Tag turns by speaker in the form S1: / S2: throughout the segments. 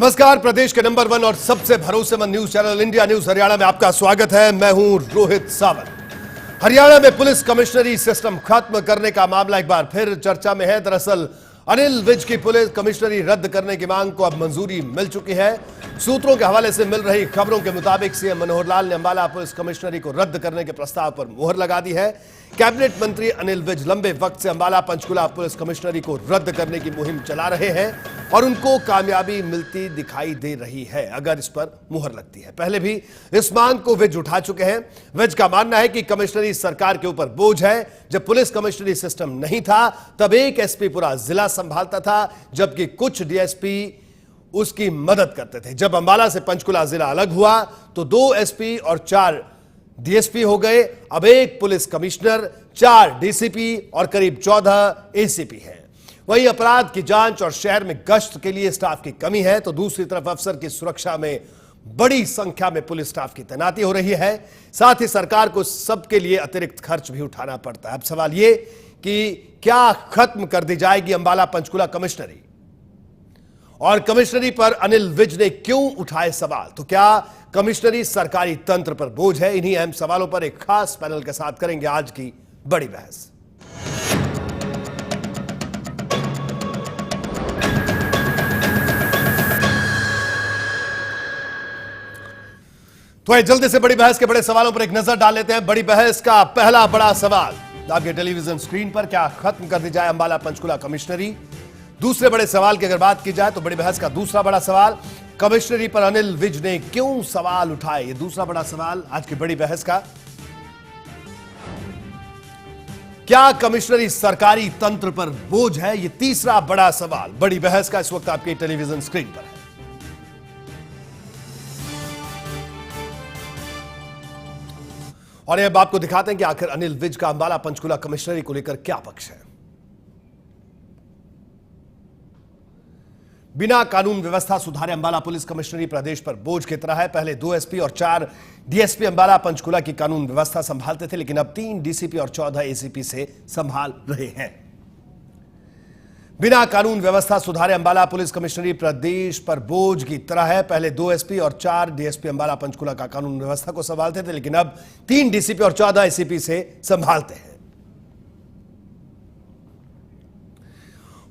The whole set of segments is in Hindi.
S1: नमस्कार, प्रदेश के नंबर 1 और सबसे भरोसेमंद news channel India news Haryana में आपका स्वागत है। मैं हूं रोहित सावंत। हरियाणा में पुलिस कमिश्नरी सिस्टम खत्म करने का मामला एक बार फिर चर्चा में है। दरअसल अनिल विज की पुलिस कमिश्नरी रद्द करने की मांग को अब मंजूरी मिल चुकी है। सूत्रों के हवाले से मिल रही खबरों के मुताबिक सीएम मनोहर लाल ने अंबाला पुलिस कमिश्नरी को रद्द करने के प्रस्ताव पर मुहर लगा दी है। कैबिनेट मंत्री अनिल विज लंबे वक्त से अंबाला पंचकुला पुलिस कमिश्नरी को रद्द करने की मुहिम चला रहे हैं और उनको कामयाबी मिलती दिखाई दे रही है अगर इस पर मुहर लगती है। पहले भी इस मांग को विज उठा चुके हैं। विज का मानना है कि कमिश्नरी सरकार के ऊपर बोझ है। जब पुलिस कमिश्नरी सिस्टम नहीं था तब एक एसपी पूरा जिला संभालता था, जबकि कुछ डीएसपी उसकी मदद करते थे। जब अंबाला से पंचकुला जिला अलग हुआ तो 2 एसपी और 4 डीएसपी हो गए। अब एक पुलिस कमिश्नर, 4 डीसीपी और करीब 14 एसीपी हैं। वहीं अपराध की जांच और शहर में गश्त के लिए स्टाफ की कमी है, तो दूसरी तरफ अफसर की सुरक्षा में बड़ी संख्या में पुलिस स्टाफ की तैनाती हो रही है। साथ ही सरकार को सबके लिए अतिरिक्त खर्च भी उठाना पड़ता है। अब सवाल यह कि क्या खत्म कर दी जाएगी अंबाला पंचकुला कमिश्नरी, और कमिश्नरी पर अनिल विज ने क्यों उठाए सवाल? तो क्या कमिश्नरी सरकारी तंत्र पर बोझ है? इन्हीं अहम सवालों पर एक खास पैनल के साथ करेंगे आज की बड़ी बहस। तो जल्दी से बड़ी बहस के बड़े सवालों पर एक नजर डाल लेते हैं। बड़ी बहस का पहला बड़ा सवाल आपके टेलीविजन स्क्रीन पर, क्या खत्म कर दी जाए अंबाला पंचकुला कमिश्नरी? दूसरे बड़े सवाल की अगर बात की जाए तो बड़ी बहस का दूसरा बड़ा सवाल, कमिश्नरी पर अनिल विज ने क्यों सवाल उठाए? ये दूसरा बड़ा सवाल आज की बड़ी बहस का। क्या कमिश्नरी सरकारी तंत्र पर बोझ है? ये तीसरा बड़ा सवाल बड़ी बहस का इस वक्त आपके टेलीविजन स्क्रीन पर है। और अब आपको दिखाते हैं कि आखिर अनिल विज का अंबाला पंचकुला कमिश्नरी को लेकर क्या पक्ष है। बिना कानून व्यवस्था सुधारे अंबाला पुलिस कमिश्नरी प्रदेश पर बोझ की तरह है। पहले 2 एसपी और 4 डीएसपी अंबाला पंचकुला की कानून व्यवस्था संभालते थे, लेकिन अब 3 डीसीपी और 14 एसीपी से संभाल रहे हैं। बिना कानून व्यवस्था सुधारे अंबाला पुलिस कमिश्नरी प्रदेश पर बोझ की तरह है। पहले 2 एसपी और 4 डीएसपी अंबाला पंचकुला का कानून व्यवस्था को संभालते थे, लेकिन अब 3 डीसीपी और 14 एसीपी से संभालते हैं।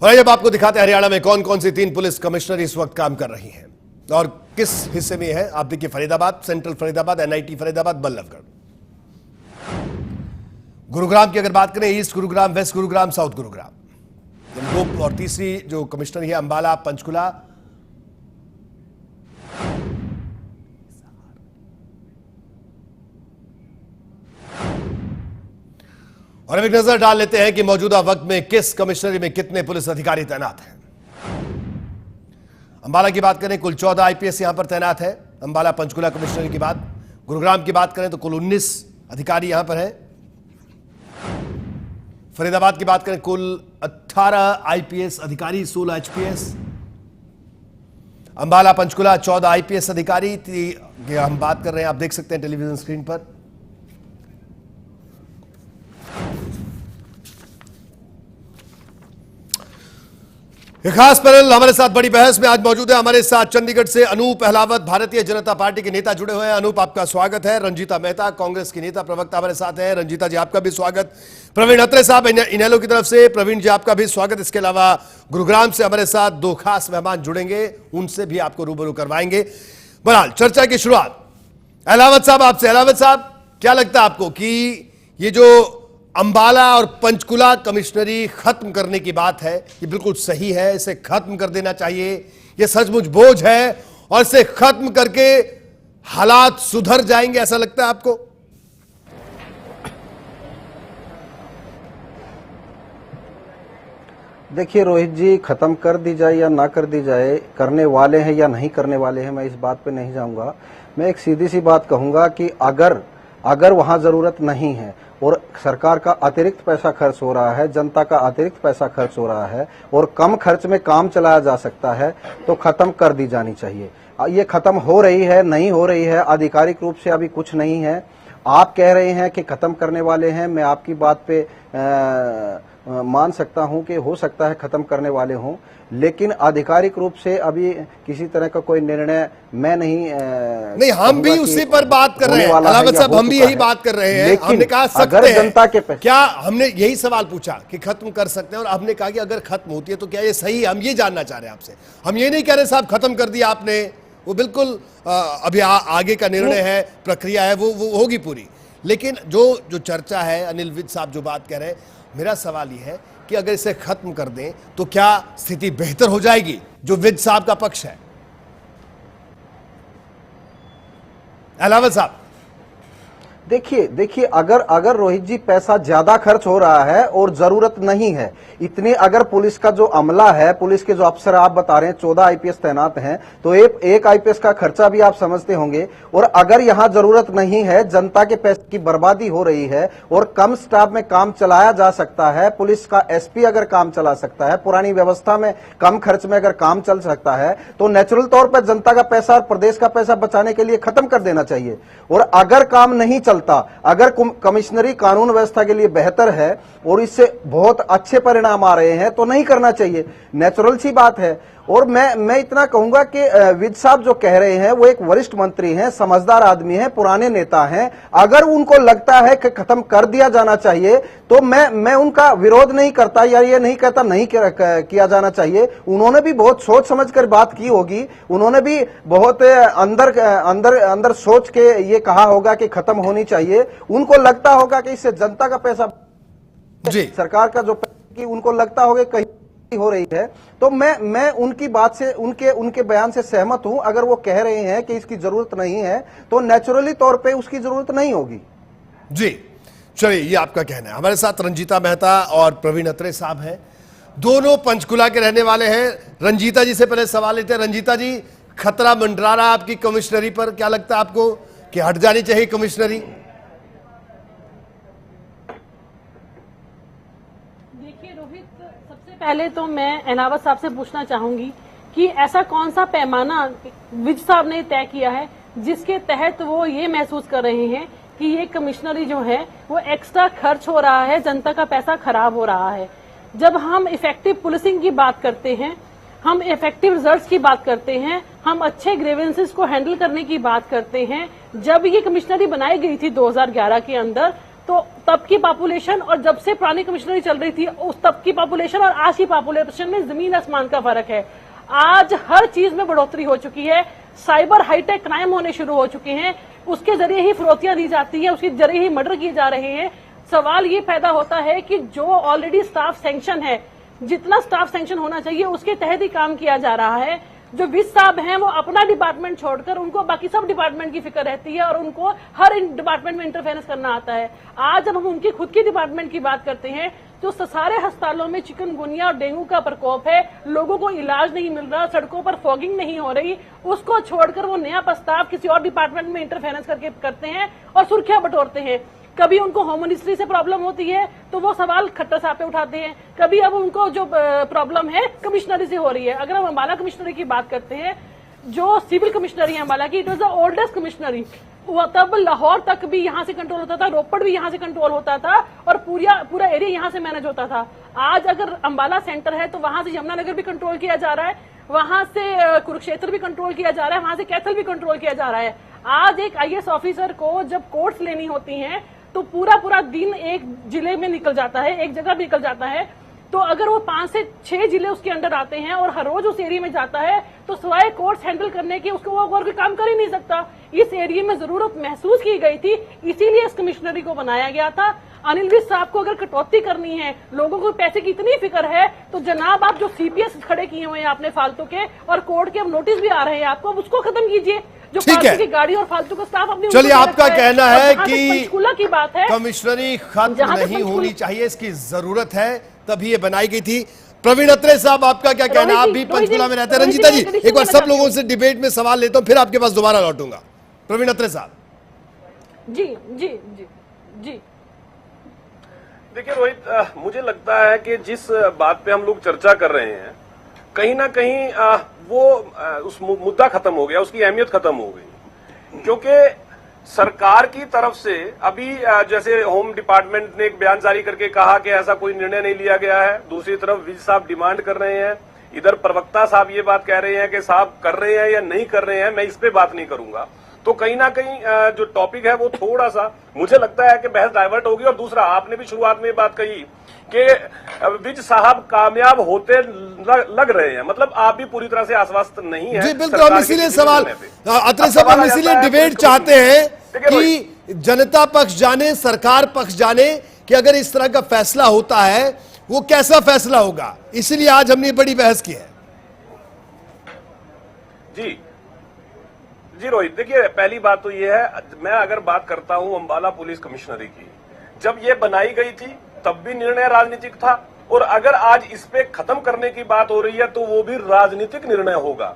S1: और अब आपको दिखाते हैं हरियाणा में कौन कौन सी 3 पुलिस कमिश्नरी इस वक्त काम कर रही हैं और किस हिस्से में है। आप देखिए, फरीदाबाद, सेंट्रल फरीदाबाद, एनआईटी फरीदाबाद, बल्लभगढ़। गुरुग्राम की अगर बात करें, east Gurugram, west Gurugram, south Gurugram. और तीसरी जो कमिश्नरी है अंबाला पंचकुला, और अब एक नजर डाल लेते हैं कि मौजूदा वक्त में किस कमिश्नरी में कितने पुलिस अधिकारी तैनात हैं। अंबाला की बात करें, कुल 14 आईपीएस यहां पर तैनात है। अंबाला पंचकुला कमिश्नरी की बात, गुरुग्राम की बात करें तो कुल 19 अधिकारी यहां पर हैं। फरीदाबाद की बात करें, कुल 18 आईपीएस अधिकारी, 16 एचपीएस। अंबाला पंचकुला 14 आईपीएस अधिकारी हम बात कर रहे हैं, आप देख सकते हैं टेलीविजन स्क्रीन पर। एक खास पैनल हमारे साथ बड़ी बहस में आज मौजूद है। हमारे साथ चंडीगढ़ से अनूप अहलावत, भारतीय जनता पार्टी के नेता जुड़े हुए हैं। अनूप, आपका स्वागत है। रंजीता मेहता, कांग्रेस की नेता प्रवक्ता हमारे साथ हैं। रंजीता जी, आपका भी स्वागत। प्रवीण अत्रे साहब इनेलो की तरफ से, प्रवीण जी आपका भी स्वागत। इसके अलावा गुरुग्राम से हमारे साथ 2 खास मेहमान जुड़ेंगे, उनसे भी आपको रूबरू करवाएंगे। बहरहाल चर्चा की शुरुआत अहलावत साहब आपसे। अहलावत साहब, क्या लगता है आपको कि ये जो अंबाला और पंचकुला कमिश्नरी खत्म करने की बात है, ये बिल्कुल सही है? इसे खत्म कर देना चाहिए? ये सचमुच बोझ है और इसे खत्म करके हालात सुधर जाएंगे, ऐसा लगता है आपको?
S2: देखिए रोहित जी, खत्म कर दी जाए या ना कर दी जाए, करने वाले हैं या नहीं करने वाले हैं, मैं इस बात पे नहीं जाऊंगा। मैं एक सीधी सी बात कहूंगा कि अगर वहां जरूरत नहीं है और सरकार का अतिरिक्त पैसा खर्च हो रहा है, जनता का अतिरिक्त पैसा खर्च हो रहा है और कम खर्च में काम चलाया जा सकता है, तो खत्म कर दी जानी चाहिए। ये खत्म हो रही है, नहीं हो रही है, आधिकारिक रूप से अभी कुछ नहीं है। आप कह रहे हैं कि खत्म करने वाले हैं, मैं आपकी बात पे मान सकता हूं कि हो सकता है खत्म करने वाले हों, लेकिन आधिकारिक रूप से अभी किसी तरह का कोई निर्णय मैं नहीं
S1: हम भी उसी पर बात कर रहे हैं अलावत साहब, हम भी यही बात कर रहे हैं। हमने कहा
S2: अगर जनता के
S1: क्या हमने यही सवाल पूछा कि खत्म कर सकते हैं, और हमने कहा कि अगर खत्म होती है तो क्या ये सही है? हम ये जानना चाह रहे हैं आपसे। हम ये नहीं कह रहे साहब खत्म कर दिया आपने, वो बिल्कुल अभी आगे का निर्णय है, प्रक्रिया है, वो होगी पूरी। लेकिन जो चर्चा है, अनिल विज साहब जो बात कह रहे हैं, मेरा सवाल यह है कि अगर इसे खत्म कर दें तो क्या स्थिति बेहतर हो जाएगी? जो विज साहब का पक्ष है, अलावत साहब।
S2: देखिए अगर रोहित जी पैसा ज्यादा खर्च हो रहा है और जरूरत नहीं है इतने, अगर पुलिस का जो अमला है, पुलिस के जो अफसर आप बता रहे हैं 14 आईपीएस तैनात हैं, तो एक आईपीएस का खर्चा भी आप समझते होंगे। और अगर यहां जरूरत नहीं है, जनता के पैसे की बर्बादी हो रही है और कम स्टाफ में काम चलाया जा सकता है, पुलिस का एसपी अगर काम चला सकता है, पुरानी व्यवस्था में कम खर्च में अगर काम चल सकता है, तो नेचुरल तौर पर जनता का पैसा और प्रदेश का पैसा बचाने के लिए खत्म कर देना चाहिए। और अगर काम नहीं चलता, अगर कमिश्नरी कानून व्यवस्था के लिए बेहतर है और इससे बहुत अच्छे परिणाम आ रहे हैं, तो नहीं करना चाहिए, नेचुरल सी बात है। और मैं इतना कहूंगा कि विज साहब जो कह रहे हैं वो एक वरिष्ठ मंत्री हैं, समझदार आदमी हैं, पुराने नेता हैं। अगर उनको लगता है कि खत्म कर दिया जाना चाहिए तो मैं उनका विरोध नहीं करता या ये नहीं कहता नहीं किया जाना चाहिए। उन्होंने भी बहुत सोच समझ कर बात की होगी, उन्होंने भी बहुत अंदर सोच के ये कहा होगा कि खत्म होनी चाहिए। उनको लगता होगा कि इससे जनता का पैसा, सरकार का जो कि उनको लगता होगा कहीं हो रही है। तो मैं उनकी बात से, उनके बयान से सहमत हूं। अगर वो कह रहे हैं कि इसकी जरूरत नहीं है तो नेचुरली तौर पे उसकी जरूरत नहीं होगी।
S1: जी चलिए, ये आपका कहना है। हमारे साथ रंजीता मेहता और प्रवीण अत्रे साहब हैं, दोनों पंचकुला के रहने वाले हैं। रंजीता जी से पहले सवाल लेते हैं। रंजीता जी, खतरा मंडरा रहा आपकी कमिश्नरी पर, क्या लगता है आपको कि हट जानी चाहिए कमिश्नरी?
S3: पहले तो मैं अनावत साहब से पूछना चाहूंगी कि ऐसा कौन सा पैमाना विज साहब ने तय किया है जिसके तहत वो ये महसूस कर रहे हैं कि ये कमिश्नरी जो है वो एक्स्ट्रा खर्च हो रहा है, जनता का पैसा खराब हो रहा है। जब हम इफेक्टिव पुलिसिंग की बात करते हैं, हम इफेक्टिव रिजल्ट्स की बात करते हैं, हम अच्छे ग्रीवेंसेस को हैंडल करने की बात करते हैं। जब ये कमिश्नरी बनाई गई थी 2011 के अंदर, तो तब की पॉपुलेशन और जब से पुरानी कमिश्नरी चल रही थी उस तब की पॉपुलेशन और आज की पॉपुलेशन में जमीन आसमान का फर्क है। आज हर चीज में बढ़ोतरी हो चुकी है, साइबर हाईटेक क्राइम होने शुरू हो चुके हैं, उसके जरिए ही फिरौतियां दी जाती है, उसके जरिए ही मर्डर किए जा रहे हैं। सवाल ये पैदा होता है कि जो ऑलरेडी स्टाफ सैंक्शन है, जितना स्टाफ सैंक्शन होना चाहिए उसके तहत ही काम किया जा रहा है। जो विज साहब हैं वो अपना डिपार्टमेंट छोड़कर उनको बाकी सब डिपार्टमेंट की फिक्र रहती है और उनको हर डिपार्टमेंट में इंटरफेरेंस करना आता है। आज जब हम उनकी खुद की डिपार्टमेंट की बात करते हैं तो सारे अस्पतालों में चिकनगुनिया और डेंगू का प्रकोप है, लोगों को इलाज नहीं मिल रहा, सड़कों पर फॉगिंग नहीं हो रही, उसको छोड़कर वो नया प्रस्ताव किसी और डिपार्टमेंट में इंटरफेरेंस करके करते हैं और सुर्खियां बटोरते हैं। कभी उनको होम मिनिस्ट्री से प्रॉब्लम होती है तो वो सवाल खट्टर साहब पे उठाते हैं, कभी अब उनको जो प्रॉब्लम है कमिश्नरी से हो रही है। अगर हम अम्बाला कमिश्नरी की बात करते हैं, जो सिविल कमिश्नरी है अम्बाला की, इट वॉज द ओल्डेस्ट कमिश्नरी। वो तब लाहौर तक भी यहाँ से कंट्रोल होता था, रोपड़ भी यहाँ से कंट्रोल होता था और पूरा एरिया यहाँ से मैनेज होता था। आज अगर अम्बाला सेंटर है तो वहां से यमुनानगर भी कंट्रोल किया जा रहा है, वहां से कुरुक्षेत्र भी कंट्रोल किया जा रहा है, वहां से कैथल भी कंट्रोल किया जा रहा है। आज एक आईएएस ऑफिसर को जब कोर्ट्स लेनी होती हैं तो पूरा दिन एक जिले में निकल जाता है, एक जगह निकल जाता है। तो अगर वो 5 से 6 जिले उसके अंडर आते हैं और हर रोज उस एरिया में जाता है तो सिवाय कोर्ट्स हैंडल करने के उसको वो और कोई काम कर ही नहीं सकता। इस एरिया में जरूरत महसूस की गई थी, इसीलिए इस कमिश्नरी को बनाया गया था। अनिल विज साहब को अगर कटौती करनी है, लोगों को पैसे की इतनी फिक्र है, तो जनाब आप जो सीपीएस खड़े किए हुए हैं आपने फालतू के, और कोर्ट के अब नोटिस भी आ रहे हैं आपको, उसको खत्म कीजिए। जो फालतू की गाड़ी और फालतू का स्टाफ अपने,
S1: चलिए आपका कहना है कि
S3: पंचकूला की बात है,
S1: कमिश्नरी खत्म नहीं होनी चाहिए, इसकी जरूरत है तभी ये बनाई गई थी। प्रवीण अत्रे साहब, आपका क्या कहना है? आप भी पंचकुला में रहते हैं। रंजीता जी, एक बार सब लोगों से डिबेट में सवाल लेता हूं, फिर आपके पास दोबारा लौटूंगा। प्रवीण अत्रे साहब।
S3: जी जी जी जी
S4: देखिए रोहित, मुझे लगता है कि जिस बात पे हम लोग चर्चा कर रहे हैं, कहीं ना कहीं वो उस मुद्दा खत्म हो गया, उसकी अहमियत खत्म हो गई। क्योंकि सरकार की तरफ से अभी जैसे होम डिपार्टमेंट ने एक बयान जारी करके कहा कि ऐसा कोई निर्णय नहीं लिया गया है। दूसरी तरफ विज साहब डिमांड कर रहे हैं, इधर प्रवक्ता साहब ये बात कह रहे हैं कि साहब कर रहे हैं या नहीं कर रहे हैं, मैं इस पे बात नहीं करूंगा। तो कहीं ना कहीं जो टॉपिक है वो थोड़ा सा मुझे लगता है कि बहस डाइवर्ट होगी। और दूसरा, आपने भी शुरुआत में बात कही कि विज साहब कामयाब होते लग रहे हैं, मतलब आप भी पूरी तरह से आश्वस्त नहीं है।
S1: जी बिल्कुल, हम इसीलिए सवाल अत्रे साहब, हम इसीलिए डिबेट चाहते हैं कि जनता पक्ष जाने, सरकार पक्ष जाने कि अगर इस तरह का फैसला होता है वो कैसा फैसला होगा। इसीलिए आज हमने बड़ी बहस की है।
S4: जी रोहित, देखिए पहली बात तो ये है, मैं अगर बात करता हूं अंबाला पुलिस कमिश्नरी की, जब ये बनाई गई थी तब भी निर्णय राजनीतिक था, और अगर आज इस पे खत्म करने की बात हो रही है तो वो भी राजनीतिक निर्णय होगा।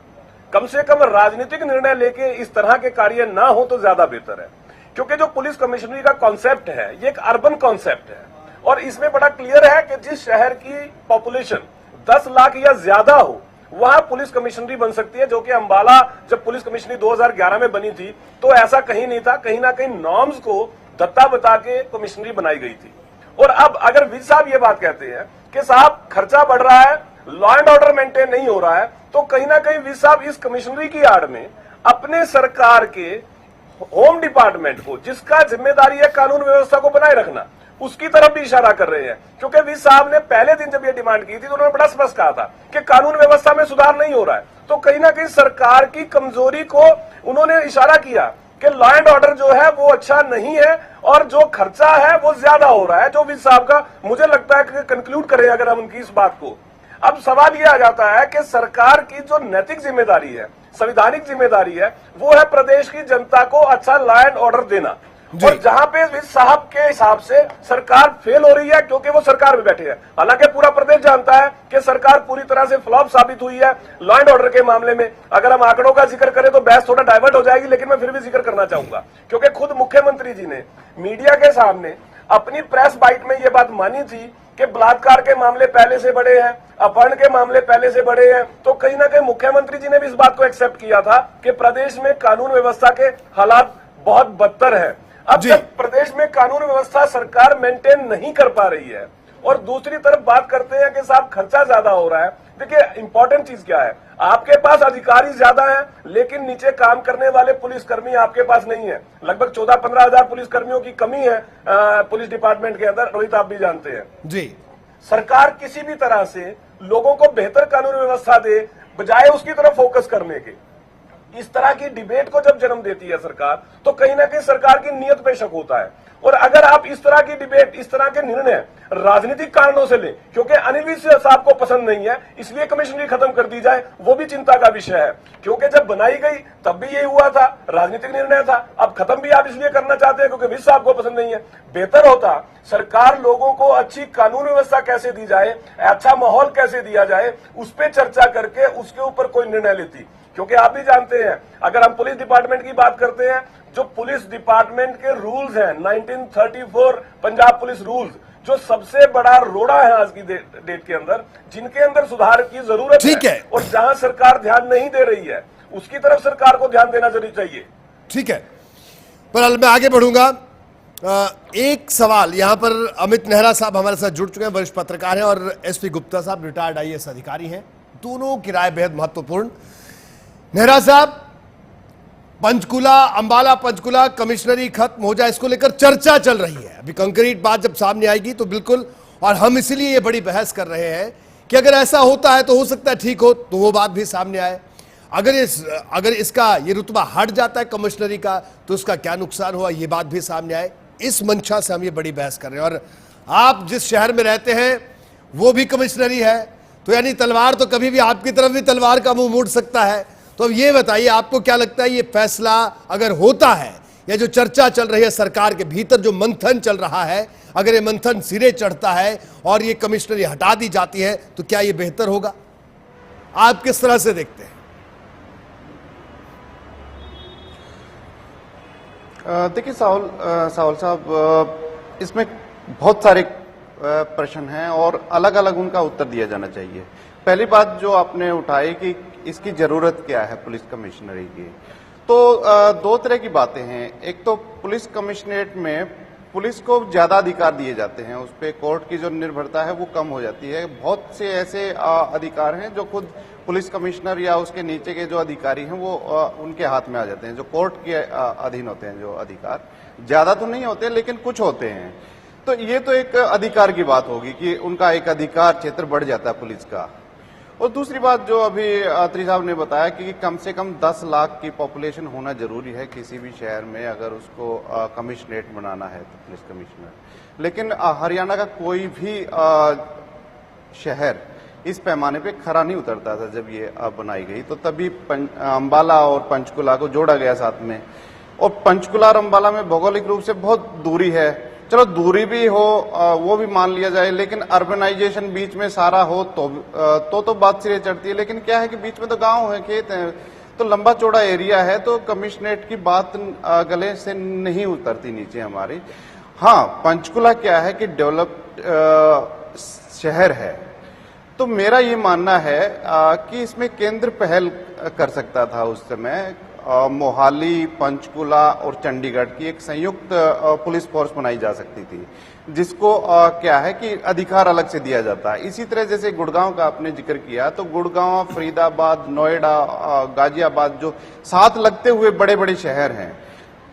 S4: कम से कम राजनीतिक निर्णय लेके इस तरह के कार्य ना हो तो ज्यादा बेहतर है, क्योंकि जो पुलिस कमिश्नरी का कॉन्सेप्ट है ये एक अर्बन कॉन्सेप्ट है, और इसमें बड़ा क्लियर है कि जिस शहर की पॉपुलेशन 10 लाख या ज्यादा हो वहां पुलिस कमिश्नरी बन सकती है, जो कि अंबाला जब पुलिस कमिश्नरी 2011 में बनी थी तो ऐसा कहीं नहीं था, कहीं ना कहीं नॉर्म्स को दत्ता बता के कमिश्नरी बनाई गई थी। और अब अगर विज साहब ये बात कहते हैं कि साहब खर्चा बढ़ रहा है, लॉ एंड ऑर्डर मेंटेन नहीं हो रहा है, तो कहीं ना कहीं विज साहब इस कमिश्नरी की आड़ में अपने सरकार के होम डिपार्टमेंट को, जिसका जिम्मेदारी है कानून व्यवस्था को बनाए रखना, उसकी तरफ भी इशारा कर रहे हैं। क्योंकि विज साहब ने पहले दिन जब ये डिमांड की थी तो उन्होंने बड़ा स्पष्ट कहा था कि कानून व्यवस्था में सुधार नहीं हो रहा है, तो कहीं ना कहीं सरकार की कमजोरी को उन्होंने इशारा किया कि लॉ एंड ऑर्डर जो है वो अच्छा नहीं है और जो खर्चा है वो ज्यादा हो रहा है, जो विज साहब का मुझे लगता है कि कंक्लूड करें अगर हम उनकी इस बात को। अब सवाल यह आ जाता है कि सरकार की जो नैतिक जिम्मेदारी है, संवैधानिक जिम्मेदारी है, वो है प्रदेश की जनता को अच्छा लॉ एंड ऑर्डर देना, और जहां पे विज साहब के हिसाब से सरकार फेल हो रही है क्योंकि वो सरकार में बैठे हैं। हालांकि पूरा प्रदेश जानता है कि सरकार पूरी तरह से फ्लॉप साबित हुई है लॉ एंड ऑर्डर के मामले में। अगर हम आंकड़ों का जिक्र करें तो बहस थोड़ा डाइवर्ट हो जाएगी, लेकिन मैं फिर भी जिक्र करना चाहूंगा क्योंकि खुद मुख्यमंत्री जी ने मीडिया के सामने अपनी प्रेस बाइट में ये बात मानी थी कि बलात्कार के मामले पहले से बड़े हैं, अपहरण के मामले पहले से बड़े हैं। तो कहीं ना कहीं मुख्यमंत्री जी ने भी इस बात को एक्सेप्ट किया था कि प्रदेश में कानून व्यवस्था के हालात बहुत बदतर है। अब जब प्रदेश में कानून व्यवस्था सरकार मेंटेन नहीं कर पा रही है और दूसरी तरफ बात करते हैं कि साहब खर्चा ज्यादा हो रहा है, देखिए इंपॉर्टेंट चीज क्या है, आपके पास अधिकारी ज्यादा हैं लेकिन नीचे काम करने वाले पुलिसकर्मी आपके पास नहीं है। लगभग 14-15 हजार पुलिसकर्मियों की कमी है पुलिस डिपार्टमेंट के अंदर, रोहित आप भी जानते हैं जी। सरकार किसी भी तरह से लोगों को बेहतर कानून व्यवस्था दे बजाय उसकी तरफ फोकस करने के, इस तरह की डिबेट को जब जन्म देती है सरकार, तो कहीं ना कहीं सरकार की नीयत पे शक होता है। और अगर आप इस तरह की डिबेट, इस तरह के निर्णय राजनीतिक कारणों से लें, क्योंकि अनिल विज साहब को पसंद नहीं है इसलिए कमिश्नरी खत्म कर दी जाए, वो भी चिंता का विषय है। क्योंकि जब बनाई गई तब भी ये हुआ था, राजनीतिक निर्णय था, अब खत्म भी आप इसलिए करना चाहते हैं क्योंकि विज साहब को पसंद नहीं है। बेहतर होता सरकार लोगों को अच्छी कानून व्यवस्था कैसे दी जाए, अच्छा माहौल कैसे दिया जाए, उस पर चर्चा करके उसके ऊपर कोई निर्णय लेती। क्योंकि आप भी जानते हैं, अगर हम पुलिस डिपार्टमेंट की बात करते हैं, जो पुलिस डिपार्टमेंट के रूल्स हैं 1934 पंजाब पुलिस रूल्स, जो सबसे बड़ा रोड़ा है आज की डेट के अंदर, जिनके अंदर सुधार की जरूरत है और जहां सरकार ध्यान नहीं दे रही है उसकी तरफ सरकार को ध्यान देना जरूरी चाहिए। ठीक है,
S1: पर मैं आगे बढ़ूंगा। एक सवाल यहां पर, अमित नेहरा साहब हमारे साथ जुड़ चुके हैं, वरिष्ठ पत्रकार हैं, और एसपी गुप्ता साहब रिटायर्ड IAS अधिकारी हैं, दोनों की राय बेहद महत्वपूर्ण। नेहरा साहब, पंचकुला, अंबाला पंचकुला कमिश्नरी खत्म हो जाए, इसको लेकर चर्चा चल रही है। अभी कंक्रीट बात जब सामने आएगी तो बिल्कुल, और हम इसीलिए ये बड़ी बहस कर रहे हैं कि अगर ऐसा होता है तो हो सकता है ठीक हो, तो वो बात भी सामने आए। अगर इसका ये रुतबा हट जाता है कमिश्नरी का तो उसका क्या नुकसान हुआ, ये बात भी सामने आए। इस मंशा से हम ये बड़ी बहस कर रहे हैं। और आप जिस शहर में रहते हैं वो भी कमिश्नरी है, तो यानी तलवार तो कभी भी आपकी तरफ भी तलवार का मुंह मोड़ सकता है। तो अब ये बताइए, आपको क्या लगता है, ये फैसला अगर होता है, या जो चर्चा चल रही है सरकार के भीतर, जो मंथन चल रहा है, अगर ये मंथन सिरे चढ़ता है और ये कमिश्नरी हटा दी जाती है तो क्या ये बेहतर होगा? आप किस तरह से देखते हैं?
S5: देखिए साहुल साहब, इसमें बहुत सारे प्रश्न हैं और अलग अलग उनका उत्तर दिया जाना चाहिए। पहली बात जो आपने उठाई कि इसकी जरूरत क्या है पुलिस कमिश्नरी की, तो दो तरह की बातें हैं। एक तो पुलिस कमिश्नरेट में पुलिस को ज्यादा अधिकार दिए जाते हैं, उस पे कोर्ट की जो निर्भरता है वो कम हो जाती है। बहुत से ऐसे अधिकार हैं जो खुद पुलिस कमिश्नर या उसके नीचे के जो अधिकारी हैं वो उनके हाथ में आ जाते हैं, जो कोर्ट के अधीन होते हैं। जो अधिकार ज्यादा तो नहीं होते लेकिन कुछ होते हैं। तो ये तो एक अधिकार की बात होगी कि उनका एक अधिकार क्षेत्र बढ़ जाता है पुलिस का। और दूसरी बात जो अभी अत्री साहब ने बताया कि कम से कम 10 लाख की पॉपुलेशन होना जरूरी है किसी भी शहर में, अगर उसको कमिश्नरेट बनाना है तो पुलिस कमिश्नर। लेकिन हरियाणा का कोई भी शहर इस पैमाने पे खरा नहीं उतरता था जब ये बनाई गई। तो तभी अंबाला और पंचकुला को जोड़ा गया साथ में। और पंचकुला और अंबाला में भौगोलिक रूप से बहुत दूरी है, चलो दूरी भी हो वो भी मान लिया जाए, लेकिन अर्बनाइजेशन बीच में सारा हो तो बात सिरे चढ़ती है। लेकिन क्या है कि बीच में तो गांव है, खेत है, तो लंबा चौड़ा एरिया है, तो कमिश्नरेट की बात गले से नहीं उतरती नीचे हमारी। हाँ, पंचकुला क्या है कि डेवलप्ड शहर है, तो मेरा ये मानना है कि इसमें केंद्र पहल कर सकता था उस समय। मोहाली, पंचकुला और चंडीगढ़ की एक संयुक्त पुलिस फोर्स बनाई जा सकती थी, जिसको क्या है कि अधिकार अलग से दिया जाता है। इसी तरह जैसे गुड़गांव का आपने जिक्र किया, तो गुड़गांव, फरीदाबाद, नोएडा, गाजियाबाद जो साथ लगते हुए बड़े बड़े शहर हैं,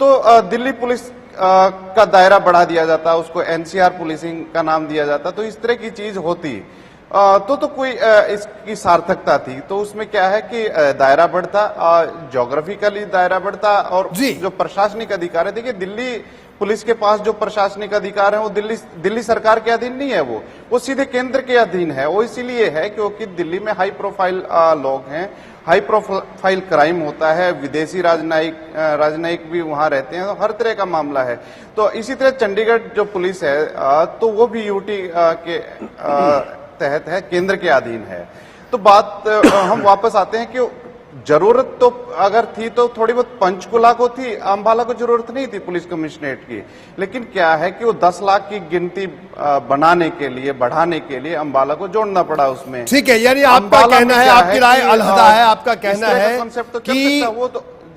S5: तो दिल्ली पुलिस का दायरा बढ़ा दिया जाता, उसको एनसीआर पुलिसिंग का नाम दिया जाता। तो इस तरह की चीज होती तो कोई इसकी सार्थकता थी। तो उसमें क्या है कि दायरा बढ़ता, ज्योग्राफिकली दायरा बढ़ता। और जो प्रशासनिक अधिकार है, देखिए दिल्ली पुलिस के पास जो प्रशासनिक अधिकार है वो दिल्ली सरकार के अधीन नहीं है, वो सीधे केंद्र के अधीन है। वो इसीलिए है क्योंकि दिल्ली में हाई प्रोफाइल लोग हैं, हाई प्रोफाइल क्राइम होता है, विदेशी राजनयिक भी वहां रहते हैं, तो हर तरह का मामला है। तो इसी तरह चंडीगढ़ जो पुलिस है तो वो भी यूटी के तहत है, केंद्र के अधीन है। तो बात हम वापस आते हैं कि जरूरत तो अगर थी तो थोड़ी बहुत पंचकुला को थी, अंबाला को जरूरत नहीं थी पुलिस कमिश्नरेट की। लेकिन क्या है कि वो 10 लाख की गिनती बनाने के लिए, बढ़ाने के लिए अंबाला को जोड़ना पड़ा उसमें।
S1: ठीक है, यानी आपका कहना है, आपकी राय अलहदा है, आपका कहना है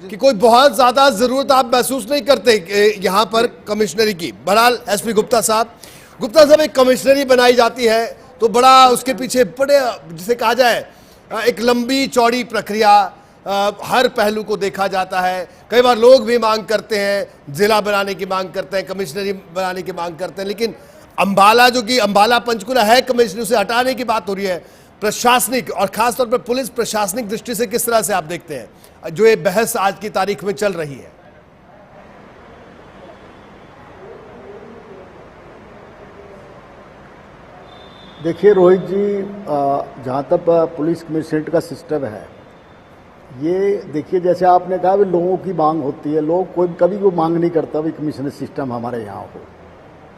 S1: कि कोई बहुत ज्यादा जरूरत आप महसूस नहीं करते यहाँ पर कमिश्नरी की। बहरहाल एसपी गुप्ता साहब एक कमिश्नरी बनाई जाती है तो बड़ा उसके पीछे बड़े, जिसे कहा जाए, एक लंबी चौड़ी प्रक्रिया, हर पहलू को देखा जाता है। कई बार लोग भी मांग करते हैं, जिला बनाने की मांग करते हैं, कमिश्नरी बनाने की मांग करते हैं। लेकिन अंबाला, जो कि अंबाला पंचकुला है कमिश्नरी, उसे हटाने की बात हो रही है। प्रशासनिक और खासतौर पर पुलिस प्रशासनिक दृष्टि से किस तरह से आप देखते हैं जो ये बहस आज की तारीख में चल रही है?
S6: देखिए रोहित जी, जहाँ तक पुलिस कमिश्नरेट का सिस्टम है, ये देखिए जैसे आपने कहा भी लोगों की मांग होती है, लोग कोई कभी वो मांग नहीं करता भी कमिश्नर सिस्टम हमारे यहाँ हो।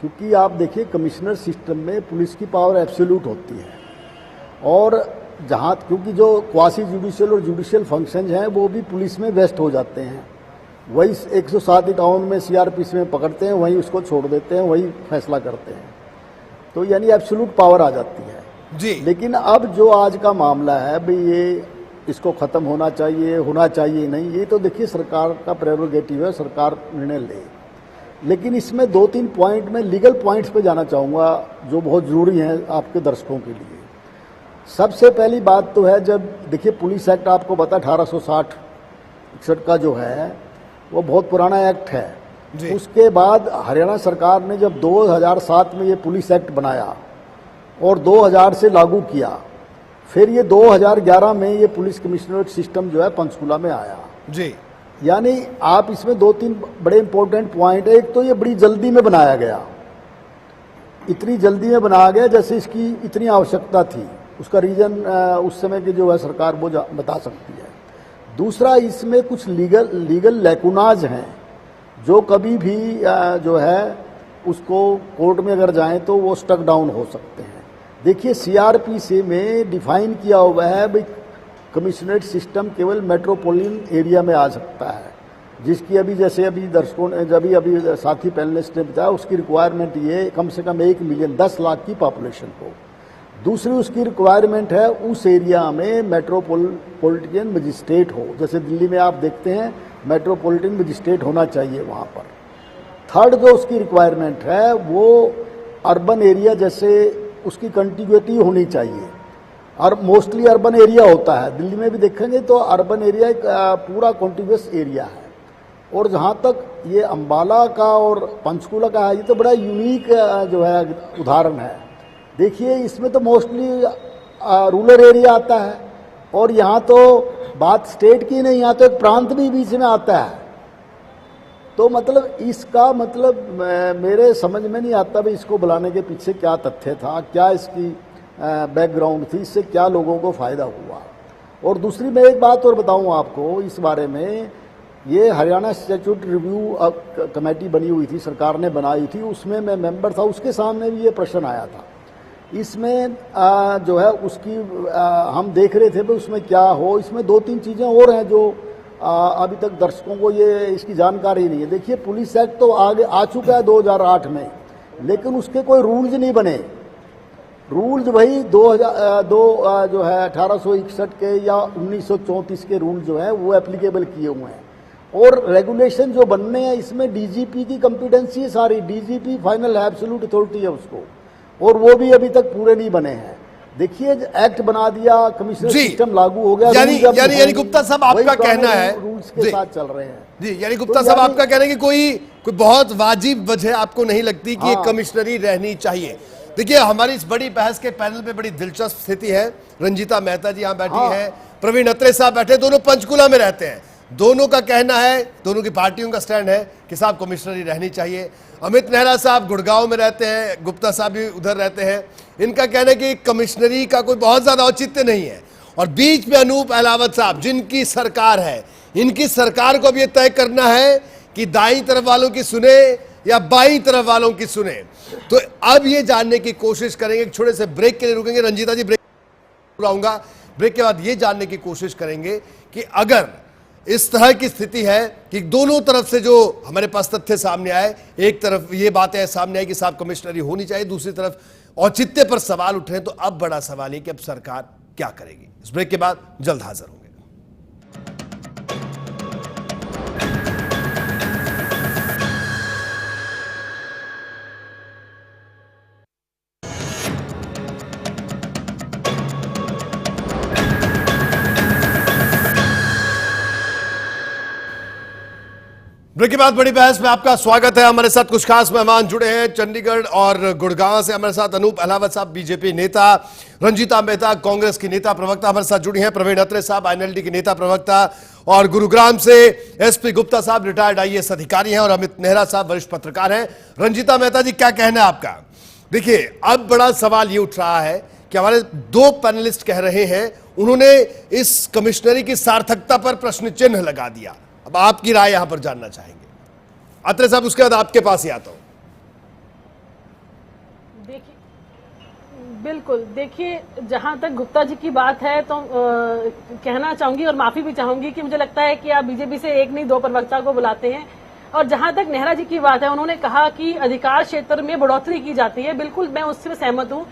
S6: क्योंकि आप देखिए कमिश्नर सिस्टम में पुलिस की पावर एब्सोल्यूट होती है, और जहाँ क्योंकि जो क्वासी जुडिशियल और जुडिशियल फंक्शन हैं वो भी पुलिस में वेस्ट हो जाते हैं। वही 107 में सीआरपीसी में पकड़ते हैं, वहीं उसको छोड़ देते हैं, वही फैसला करते हैं। तो यानी एब्सोल्यूट पावर आ जाती है
S1: जी।
S6: लेकिन अब जो आज का मामला है भाई, ये इसको खत्म होना चाहिए नहीं, ये तो देखिए सरकार का प्रेरोगेटिव है, सरकार निर्णय ले। लेकिन इसमें 2-3 पॉइंट में लीगल पॉइंट्स पे जाना चाहूँगा जो बहुत ज़रूरी हैं आपके दर्शकों के लिए। सबसे पहली बात तो है, जब देखिए पुलिस एक्ट आपको पता 1860-61 का जो है वो बहुत पुराना एक्ट है। उसके बाद हरियाणा सरकार ने जब 2007 में ये पुलिस एक्ट बनाया और 2000 से लागू किया, फिर ये 2011 में ये पुलिस कमिश्नरेट सिस्टम जो है पंचकुला में आया
S1: जी।
S6: यानी आप इसमें 2-3 बड़े इंपॉर्टेंट पॉइंट है। एक तो ये बड़ी जल्दी में बनाया गया, इतनी जल्दी में बनाया गया जैसे इसकी इतनी आवश्यकता थी। उसका रीजन उस समय की जो है सरकार वो बता सकती है। दूसरा, इसमें कुछ लीगल लैकुनाज हैं जो कभी भी जो है उसको कोर्ट में अगर जाएं तो वो स्टक डाउन हो सकते हैं। देखिए सीआरपीसी में डिफाइन किया हुआ है भाई कमिश्नरेट सिस्टम केवल मेट्रोपॉलिटन एरिया में आ सकता है, जिसकी अभी जैसे अभी दर्शकों ने अभी साथी पैनलिस्ट ने बताया, उसकी रिक्वायरमेंट ये कम से कम 1 मिलियन 10 लाख की पॉपुलेशन को। दूसरी उसकी रिक्वायरमेंट है उस एरिया में मेट्रोपॉलिटन मजिस्ट्रेट हो। जैसे दिल्ली में आप देखते हैं मेट्रोपॉलिटन मजिस्ट्रेट होना चाहिए वहाँ पर। थर्ड जो उसकी रिक्वायरमेंट है वो अर्बन एरिया जैसे उसकी कंटिग्यूटी होनी चाहिए, और मोस्टली अर्बन एरिया होता है। दिल्ली में भी देखेंगे तो अर्बन एरिया एक पूरा कॉन्टिग्यूस एरिया है। और जहाँ तक ये अम्बाला का और पंचकुला का है, ये तो बड़ा यूनिक जो है उदाहरण है। देखिए इसमें तो मोस्टली रूरल एरिया आता है, और यहाँ तो बात स्टेट की नहीं, यहाँ तो एक प्रांत भी बीच में आता है। तो मतलब इसका मतलब मेरे समझ में नहीं आता भाई इसको बुलाने के पीछे क्या तथ्य था, क्या इसकी बैकग्राउंड थी, इससे क्या लोगों को फ़ायदा हुआ। और दूसरी मैं एक बात और बताऊं आपको इस बारे में, ये हरियाणा स्टैट्यूट रिव्यू कमेटी बनी हुई थी, सरकार ने बनाई थी, उसमें मैं मेंबर था, उसके सामने भी ये प्रश्न आया था। इसमें जो है उसकी हम देख रहे थे भाई उसमें क्या हो। इसमें 2-3 चीज़ें और हैं जो अभी तक दर्शकों को ये इसकी जानकारी नहीं है। देखिए पुलिस एक्ट तो आगे आ चुका है 2008 में, लेकिन उसके कोई रूल्स नहीं बने। रूल्स वही 2002 जो है 1861 के या 1934 के रूल जो है वो एप्लीकेबल किए हुए हैं। और रेगुलेशन जो बनने हैं इसमें डीजीपी की कॉम्पिटेंसी है सारी, डीजीपी फाइनल एब्सोल्यूट अथॉरिटी है उसको, और वो भी अभी तक पूरे नहीं बने हैं। देखिए एक्ट बना दिया, कमिश्नर सिस्टम लागू हो गया,
S1: यानी गुप्ता साहब आपका कहना है
S6: रूल्स के साथ चल रहे हैं
S1: जी, यानी गुप्ता साहब आपका कहना है कि कोई बहुत वाजिब वजह आपको नहीं लगती कि एक कमिश्नरी रहनी चाहिए। देखिए हमारी इस बड़ी बहस के पैनल में बड़ी दिलचस्प स्थिति है। रंजीता मेहता जी यहाँ बैठी हैं, प्रवीण अत्रे साहब बैठे, दोनों पंचकुला में रहते हैं। दोनों का कहना है, दोनों की पार्टियों का स्टैंड है कि साहब कमिश्नरी रहनी चाहिए। अमित नेहरा साहब गुड़गांव में रहते हैं, गुप्ता साहब भी उधर रहते हैं। इनका कहना है कि कमिश्नरी का कोई बहुत ज्यादा औचित्य नहीं है। और बीच में अनूप अहलावत साहब जिनकी सरकार है, इनकी सरकार को अब यह तय करना है कि दाईं तरफ वालों की सुने या बाईं तरफ वालों की सुने। तो अब ये जानने की कोशिश करेंगे, एक छोटे से ब्रेक के लिए रुकेंगे। रंजीता जी ब्रेक आऊंगा, ब्रेक के बाद ये जानने की कोशिश करेंगे कि अगर इस तरह की स्थिति है कि दोनों तरफ से जो हमारे पास तथ्य सामने आए, एक तरफ ये बातें सामने आई कि साहब कमिश्नरी होनी चाहिए, दूसरी तरफ औचित्य पर सवाल उठ रहे हैं, तो अब बड़ा सवाल है कि अब सरकार क्या करेगी। इस ब्रेक के बाद जल्द हाजिर होंगे। ब्रेक के बाद बड़ी बहस में आपका स्वागत है। हमारे साथ कुछ खास मेहमान जुड़े हैं चंडीगढ़ और गुड़गांव से। हमारे साथ अनूप अहलावत साहब बीजेपी नेता, रंजीता मेहता कांग्रेस की नेता प्रवक्ता हमारे साथ जुड़ी हैं, प्रवीण अत्रे साहब आईएनएलडी की नेता प्रवक्ता, और गुरुग्राम से एसपी गुप्ता साहब रिटायर्ड आईएएस अधिकारी हैं, और अमित नेहरा साहब वरिष्ठ पत्रकार हैं। रंजीता मेहता जी क्या कहना है आपका? देखिए अब बड़ा सवाल ये उठ रहा है कि हमारे दो पैनलिस्ट कह रहे हैं, उन्होंने इस कमिश्नरी की सार्थकता पर प्रश्न चिन्ह लगा दिया। अब आपकी राय यहां पर जानना चाहेंगे। अत्रे साहब उसके बाद आपके पास ही आता हूं।
S3: देखिए बिल्कुल, देखिए जहां तक गुप्ता जी की बात है तो कहना चाहूंगी और माफी भी चाहूंगी कि मुझे लगता है कि आप बीजेपी से एक नहीं दो प्रवक्ता को बुलाते हैं। और जहां तक नेहरा जी की बात है, उन्होंने कहा कि अधिकार क्षेत्र में बढ़ोतरी की जाती है, बिल्कुल मैं उससे सहमत हूं,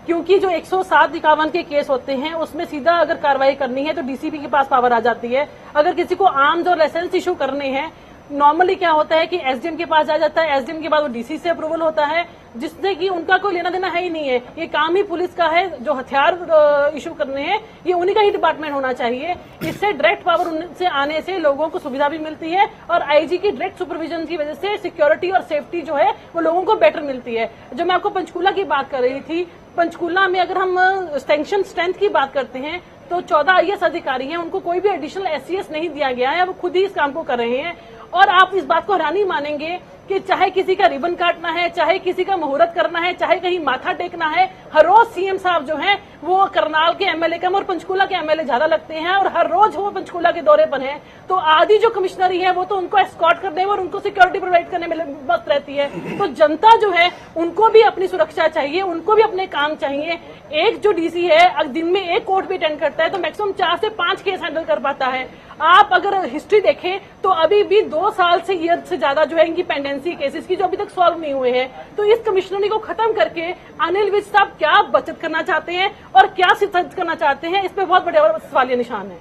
S3: क्योंकि जो 107-51 के केस होते हैं उसमें सीधा अगर कार्रवाई करनी है तो डीसीपी के पास पावर आ जाती है। अगर किसी को आर्म्स और लाइसेंस इशू करने हैं, नॉर्मली क्या होता है कि एसडीएम के पास आ जाता है, एसडीएम के बाद वो डीसी से अप्रूवल होता है, जिससे कि उनका कोई लेना देना है ही नहीं है। ये काम ही पुलिस का है, जो हथियार इशू करने हैं ये उन्हीं का ही डिपार्टमेंट होना चाहिए। इससे डायरेक्ट पावर उनसे आने से लोगों को सुविधा भी मिलती है, और आईजी की डायरेक्ट सुपरविजन की वजह से सिक्योरिटी और सेफ्टी जो है वो लोगों को बेटर मिलती है। जो मैं आपको पंचकूला की बात कर रही थी, पंचकूला में अगर हम सैंक्शन स्ट्रेंथ की बात करते हैं तो 14 आईएएस अधिकारी हैं, उनको कोई भी एडिशनल एससीएस नहीं दिया गया है, वो खुद ही इस काम को कर रहे हैं। और आप इस बात को हैरानी मानेंगे कि चाहे किसी का रिबन काटना है, चाहे किसी का मुहूर्त करना है, चाहे कहीं माथा टेकना है, हर रोज सीएम साहब जो हैं वो करनाल के एमएलए कम और पंचकूला के एमएलए ज्यादा लगते हैं, और हर रोज वो पंचकूला के दौरे पर हैं। तो आधी जो कमिश्नरी है वो तो उनको एस्कॉर्ट करने में और उनको सिक्योरिटी प्रोवाइड करने में व्यस्त रहती है। तो जनता जो है उनको भी अपनी सुरक्षा चाहिए, उनको भी अपने काम चाहिए। एक जो डीसी है दिन में एक कोर्ट भी अटेंड करता है तो मैक्सिमम 4 से 5 केस हैंडल कर पाता है। आप अगर हिस्ट्री देखें तो अभी भी 2 साल से ईयर से ज्यादा जो है इनकी पेंडेंसी केसेस की जो अभी तक सॉल्व नहीं हुए हैं। तो इस कमिश्नरी को खत्म करके अनिल विज साहब क्या बचत करना चाहते हैं और क्या सिद्ध करना चाहते हैं, इस पे बहुत बड़े सवालिया निशान है।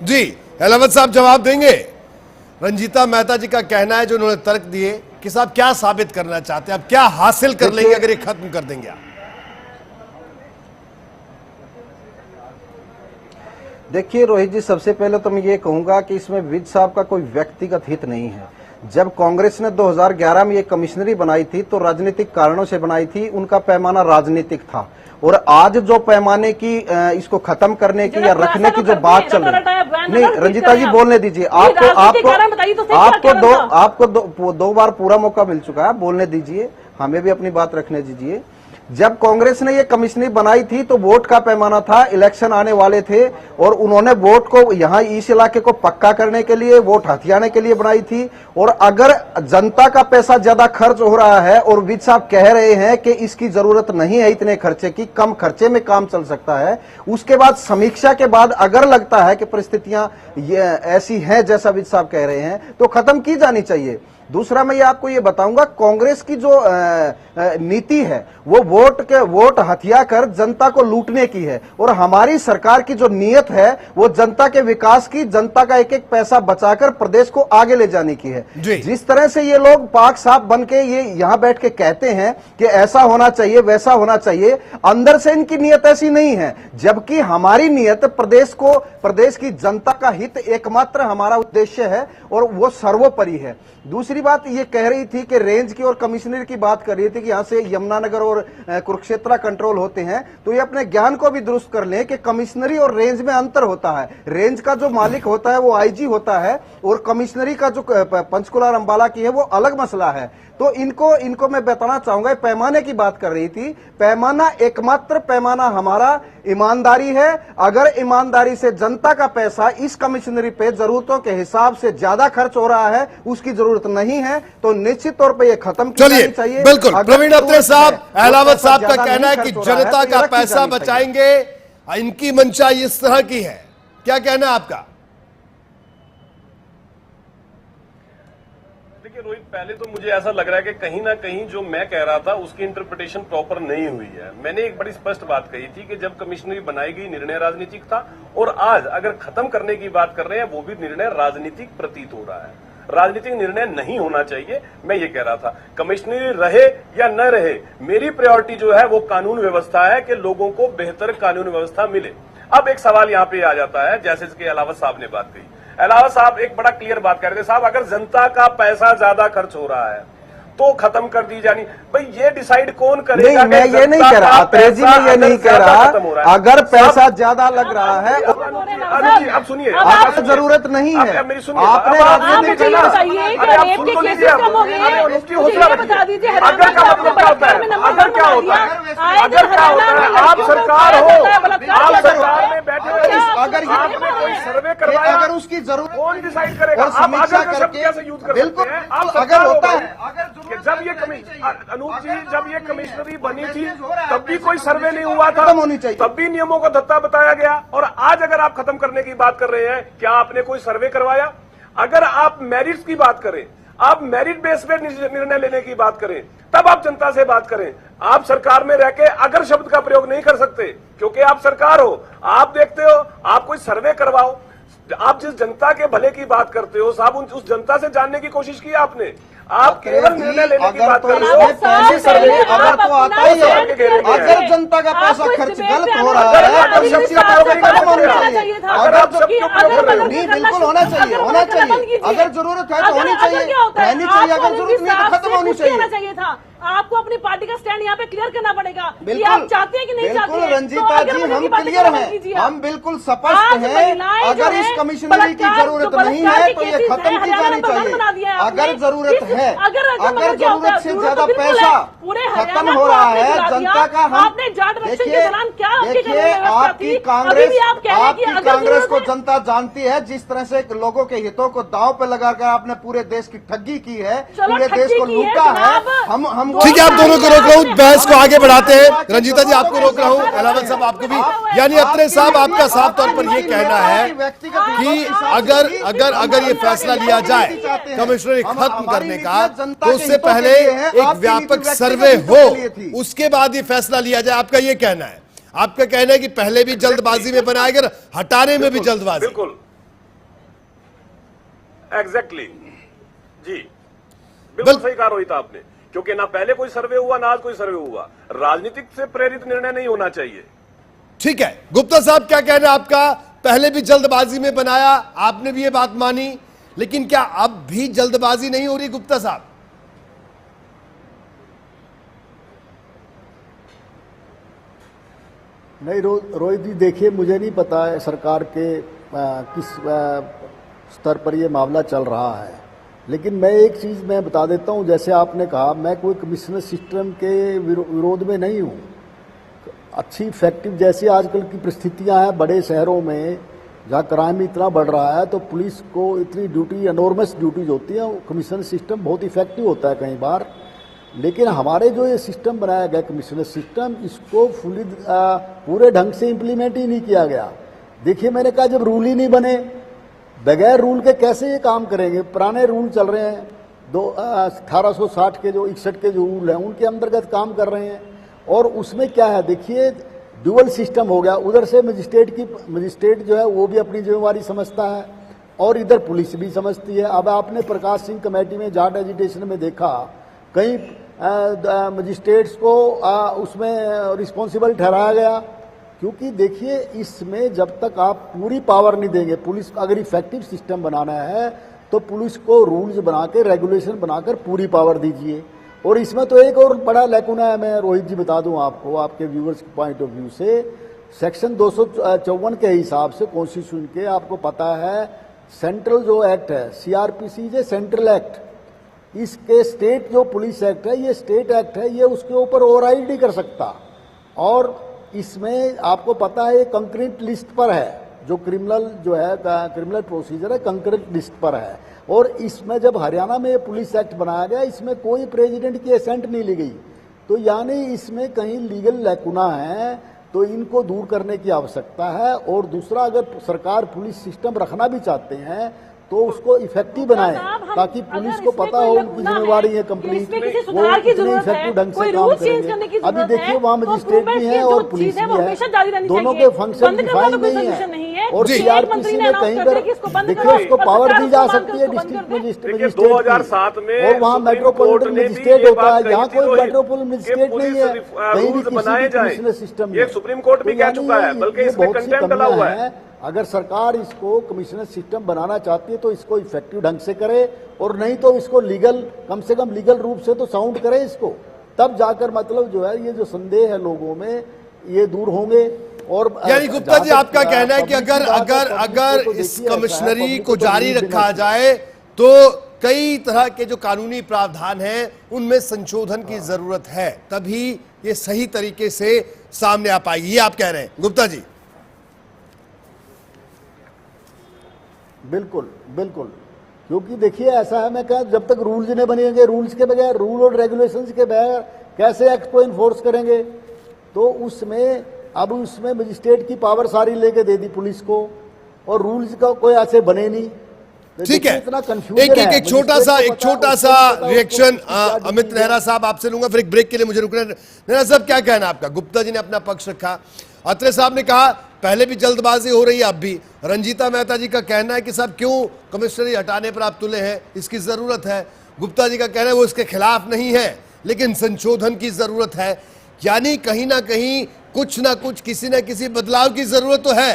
S1: जी अहलावत साहब जवाब देंगे। रंजीता मेहता जी का कहना है, जो उन्होंने तर्क दिए, कि साहब क्या साबित करना चाहते हैं, अब क्या हासिल कर लेंगे अगर ये खत्म कर देंगे आप?
S2: देखिए रोहित जी, सबसे पहले तो मैं ये कहूंगा कि इसमें विज साहब का कोई व्यक्तिगत हित नहीं है। जब कांग्रेस ने 2011 में ये कमिश्नरी बनाई थी तो राजनीतिक कारणों से बनाई थी, उनका पैमाना राजनीतिक था। और आज जो पैमाने की इसको खत्म करने की या रखने की जो बात चल रही है, नहीं रंजीता जी बोलने दीजिए, आपको दो बार पूरा मौका मिल चुका है, बोलने दीजिए, हमें भी अपनी बात रखने दीजिए। जब कांग्रेस ने ये कमिश्नरी बनाई थी तो वोट का पैमाना था, इलेक्शन आने वाले थे और उन्होंने वोट को यहाँ इस इलाके को पक्का करने के लिए, वोट हथियाने के लिए बनाई थी। और अगर जनता का पैसा ज्यादा खर्च हो रहा है और विज साहब कह रहे हैं कि इसकी जरूरत नहीं है इतने खर्चे की, कम खर्चे में काम चल सकता है, उसके बाद समीक्षा के बाद अगर लगता है कि परिस्थितियां ये ऐसी हैं जैसा विज साहब कह रहे हैं तो खत्म की जानी चाहिए। दूसरा मैं ये आपको ये बताऊंगा, कांग्रेस की जो नीति है वो वोट हथिया कर जनता को लूटने की है और हमारी सरकार की जो नीयत है वो जनता के विकास की, जनता का एक एक पैसा बचाकर प्रदेश को आगे ले जाने की है। जिस तरह से ये लोग पाक साफ बन के ये यहाँ बैठ के कहते हैं कि ऐसा होना चाहिए वैसा होना चाहिए, अंदर से इनकी नीयत ऐसी नहीं है। जबकि हमारी नीयत प्रदेश की जनता का हित एकमात्र हमारा उद्देश्य है और वो सर्वोपरि है। दूसरी बात ये कह रही थी कि रेंज की और कमिश्नरी की बात कर रही थी कि यहां से यमुनानगर और कुरुक्षेत्र कंट्रोल होते हैं, तो ये अपने ज्ञान को भी दुरुस्त कर लें कि कमिश्नरी और रेंज में अंतर होता है। रेंज का जो मालिक होता है वो आईजी होता है और कमिश्नरी का जो पंचकुला और अंबाला की है वो अलग मसला है। तो इनको मैं बताना चाहूंगा, पैमाने की बात कर रही थी, पैमाना एकमात्र पैमाना हमारा ईमानदारी है। अगर ईमानदारी से जनता का पैसा इस कमिश्नरी पे जरूरतों के हिसाब से ज्यादा खर्च हो रहा है, उसकी जरूरत नहीं है, तो निश्चित तौर पे ये खत्म की जानी चाहिए।
S1: बिल्कुल, प्रवीण अत्रे साहब, अहलावत साहब का कहना है कि जनता का पैसा बचाएंगे, इनकी मंशा इस तरह की है। क्या कहना है आपका?
S4: देखिए रोहित, पहले तो मुझे ऐसा लग रहा है कि कहीं ना कहीं जो मैं कह रहा था उसकी इंटरप्रिटेशन प्रॉपर नहीं हुई है। मैंने एक बड़ी स्पष्ट बात कही थी कि जब कमिश्नरी बनाई गई निर्णय राजनीतिक था और आज अगर खत्म करने की बात कर रहे हैं वो भी निर्णय राजनीतिक प्रतीत हो रहा है। राजनीतिक निर्णय नहीं होना चाहिए, मैं ये कह रहा था। कमिश्नरी रहे या न रहे, मेरी प्रायोरिटी जो है वो कानून व्यवस्था है कि लोगों को बेहतर कानून व्यवस्था मिले। अब एक सवाल यहाँ पे आ जाता है, जैसे इसके अलावा साहब ने बात कही, अलावा साहब एक बड़ा क्लियर बात कर रहे थे, साहब अगर जनता का पैसा ज्यादा खर्च हो रहा है तो खत्म कर दी जानी। भाई ये डिसाइड कौन करेगा?
S2: नहीं, मैं ये नहीं कह रहा, अत्रे जी मैं ये नहीं कह रहा, अगर पैसा ज्यादा लग रहा है
S4: अब सुनिए,
S2: आपको जरूरत नहीं है,
S4: मेरी सुनिए,
S2: आपने राजनीति करना।
S4: अगर का मतलब क्या होता है? अगर क्या होता है? अगर क्या होता है? आप सरकार हो, आप सरकार में बैठे हो, अगर आपने कोई सर्वे करवाया,
S2: अगर उसकी जरूरत
S4: कौन डिसाइड करेगा?
S2: और समीक्षा करके
S4: कैसे यूज कर
S2: बिल्कुल,
S4: आप
S2: अगर होता है
S4: जब ये अनूप जी जब ये कमिश्नरी बनी थी तब भी कोई सर्वे नहीं हुआ था,
S2: होनी चाहिए,
S4: तब भी नियमों को धत्ता बताया गया। और आज अगर आप खत्म करने की बात कर रहे हैं, क्या आपने कोई सर्वे करवाया? अगर आप मेरिट्स की बात करें, आप मेरिट बेस पे निर्णय लेने की बात करें, तब आप जनता से बात करें। आप सरकार में रह के अगर शब्द का प्रयोग नहीं कर सकते क्योंकि आप सरकार हो, आप देखते हो, आप कोई सर्वे करवाओ। आप जिस जनता के भले की बात करते हो साहब, उस जनता से जानने की कोशिश की आपने? आप केवल निर्णय लेने की बात कर रहे हो।
S2: पैसे सर्वे अगर तो आता ही है, अगर जनता का पैसा खर्च गलत हो रहा है तो इसका खत्म होना चाहिए। नहीं, बिल्कुल होना चाहिए, होना चाहिए। अगर जरूरत है तो होनी चाहिए, रहनी चाहिए, अगर जरूरत नहीं तो खत्म होनी चाहिए।
S3: आपको अपनी पार्टी का स्टैंड यहाँ पे क्लियर करना पड़ेगा कि आप
S2: बिल्कुल
S3: चाहते हैं कि नहीं चाहते हैं।
S2: रंजीता जी, हम क्लियर हैं, हम बिल्कुल स्पष्ट हैं। अगर इस कमिश्नरी की जरूरत नहीं है तो ये खत्म की जानी चाहिए। अगर जरूरत है, अगर जरूरत से ज्यादा पैसा खत्म हो रहा है जनता का, हम देखिए आपकी कांग्रेस को जनता जानती है, जिस तरह से लोगों के हितों को दांव पे लगाकर आपने पूरे देश की ठगी की है, पूरे देश को लूटा है। हम
S1: ठीक है, आप दोनों को रोक रहा हूं, बहस को आगे बढ़ाते हैं। रंजीता जी आपको रोक रहा हूं, अहलावत साहब आपको भी। यानी अत्रे साहब, आपका साफ तौर पर यह कहना है कि अगर ये फैसला लिया जाए कमिश्नरी खत्म करने का, तो उससे पहले एक व्यापक सर्वे हो, उसके बाद ये फैसला लिया जाए। आपका ये कहना है? आपका कहना है कि पहले भी जल्दबाजी में बनाया गया, हटाने में भी जल्दबाजी।
S4: बिल्कुल एग्जैक्टली जी, बिल्कुल सही कहा रोहित आपने, क्योंकि ना पहले कोई सर्वे हुआ ना आज कोई सर्वे हुआ। राजनीतिक से प्रेरित निर्णय नहीं होना चाहिए।
S1: ठीक है, गुप्ता साहब क्या कहना है आपका? पहले भी जल्दबाजी में बनाया, आपने भी ये बात मानी, लेकिन क्या अब भी जल्दबाजी नहीं हो रही गुप्ता साहब?
S6: नहीं रोहित जी, देखिए मुझे नहीं पता है सरकार के किस स्तर पर ये मामला चल रहा है, लेकिन मैं एक चीज़ मैं बता देता हूँ। जैसे आपने कहा, मैं कोई कमिश्नर सिस्टम के विरोध में नहीं हूँ। अच्छी इफेक्टिव जैसी आजकल की परिस्थितियाँ हैं बड़े शहरों में जहाँ क्राइम इतना बढ़ रहा है, तो पुलिस को इतनी ड्यूटी, एनॉर्मस ड्यूटीज होती हैं, कमिश्नर सिस्टम बहुत इफेक्टिव होता है कई बार। लेकिन हमारे जो ये सिस्टम बनाया गया कमिश्नर सिस्टम, इसको फुली पूरे ढंग से इम्प्लीमेंट ही नहीं किया गया। देखिए, मैंने कहा जब रूल ही नहीं बने, बगैर रूल के कैसे ये काम करेंगे? पुराने रूल चल रहे हैं, 1860 के जो 61 के जो रूल हैं उनके अंतर्गत काम कर रहे हैं। और उसमें क्या है, देखिए ड्यूअल सिस्टम हो गया। उधर से मजिस्ट्रेट जो है वो भी अपनी जिम्मेवारी समझता है और इधर पुलिस भी समझती है। अब आपने प्रकाश सिंह कमेटी में जाट एजिटेशन में देखा, कई मजिस्ट्रेट्स को उसमें रिस्पॉन्सिबल ठहराया गया, क्योंकि देखिए इसमें जब तक आप पूरी पावर नहीं देंगे, पुलिस अगर इफेक्टिव सिस्टम बनाना है तो पुलिस को रूल्स बना के, रेगुलेशन बनाकर पूरी पावर दीजिए। और इसमें तो एक और बड़ा लैकुना है, मैं रोहित जी बता दूं आपको, आपके व्यूअर्स के पॉइंट ऑफ व्यू से, सेक्शन 254 के हिसाब से कॉन्स्टिट्यूशन के, आपको पता है सेंट्रल जो एक्ट है सीआरपीसी जो सेंट्रल एक्ट, इसके स्टेट जो पुलिस एक्ट है ये स्टेट एक्ट है, ये उसके ऊपर ओवरराइड नहीं कर सकता। और इसमें आपको पता है ये कंक्रीट लिस्ट पर है, जो क्रिमिनल जो है क्रिमिनल प्रोसीजर है कंक्रीट लिस्ट पर है। और इसमें जब हरियाणा में पुलिस एक्ट बनाया गया, इसमें कोई प्रेसिडेंट की एसेंट नहीं ली गई, तो यानी इसमें कहीं लीगल लैकुना है, तो इनको दूर करने की आवश्यकता है। और दूसरा, अगर सरकार पुलिस सिस्टम रखना भी चाहते हैं तो उसको इफेक्टिव बनाए, ताकि पुलिस को पता हो उनकी जिम्मेवारी है कंप्लीट, वो इतने इफेक्टिव ढंग से काम करेंगे। अभी देखिए वहाँ मजिस्ट्रेट भी है और पुलिस भी है, दोनों के फंक्शन डिफाइन नहीं है। और सीआरपीसी में कहीं पर देखिए उसको पावर दी जा सकती है डिस्ट्रिक्ट मजिस्ट्रेट
S4: 2007 में,
S6: और वहाँ मेट्रोपॉलिटन मजिस्ट्रेट होता है, यहाँ कोई मेट्रोपॉलिटन मजिस्ट्रेट नहीं है कहीं भी किसी कमिश्नर सिस्टम में।
S4: सुप्रीम कोर्ट भी कह चुका है, बल्कि इसमें कंटेम्प्ट डला हुआ है।
S6: अगर सरकार इसको कमिश्नर सिस्टम बनाना चाहती है तो इसको इफेक्टिव ढंग से करे, और नहीं तो इसको लीगल, कम से कम लीगल रूप से तो साउंड करे इसको, तब जाकर मतलब जो है ये जो संदेह है लोगों में ये दूर होंगे। और
S1: यानी गुप्ता जी आपका कहना है कि अगर इस कमिश्नरी को जारी रखा जाए तो कई तरह के जो कानूनी प्रावधान हैं उनमें संशोधन की जरूरत है, तभी ये सही तरीके से सामने आ पाएगी, ये आप कह रहे हैं गुप्ता जी?
S6: बिल्कुल बिल्कुल, क्योंकि देखिए ऐसा है, मैं कहा जब तक रूल्स नहीं बनेंगे, रूल्स के बगैर, रूल और रेगुलेशंस के बगैर कैसे एक्ट को इन्फोर्स करेंगे? तो उसमें अब उसमें मजिस्ट्रेट की पावर सारी लेके दे दी पुलिस को, और रूल्स का कोई ऐसे बने नहीं।
S1: ठीक है, एक छोटा सा रिएक्शन अमित नेहरा साहब आपसे लूंगा, फिर एक ब्रेक के लिए मुझे रुकना। नेहरा साहब क्या कहना आपका? गुप्ता जी ने अपना पक्ष रखा, अत्रे साहब ने कहा पहले भी जल्दबाजी हो रही है, अब भी। रंजीता मेहता जी का कहना है कि साहब क्यों कमिश्नरी हटाने पर आप तुले हैं, इसकी जरूरत है। गुप्ता जी का कहना है वो इसके खिलाफ नहीं है, लेकिन संशोधन की जरूरत है। यानी कहीं ना कहीं कुछ ना कुछ, किसी ना किसी बदलाव की जरूरत तो है।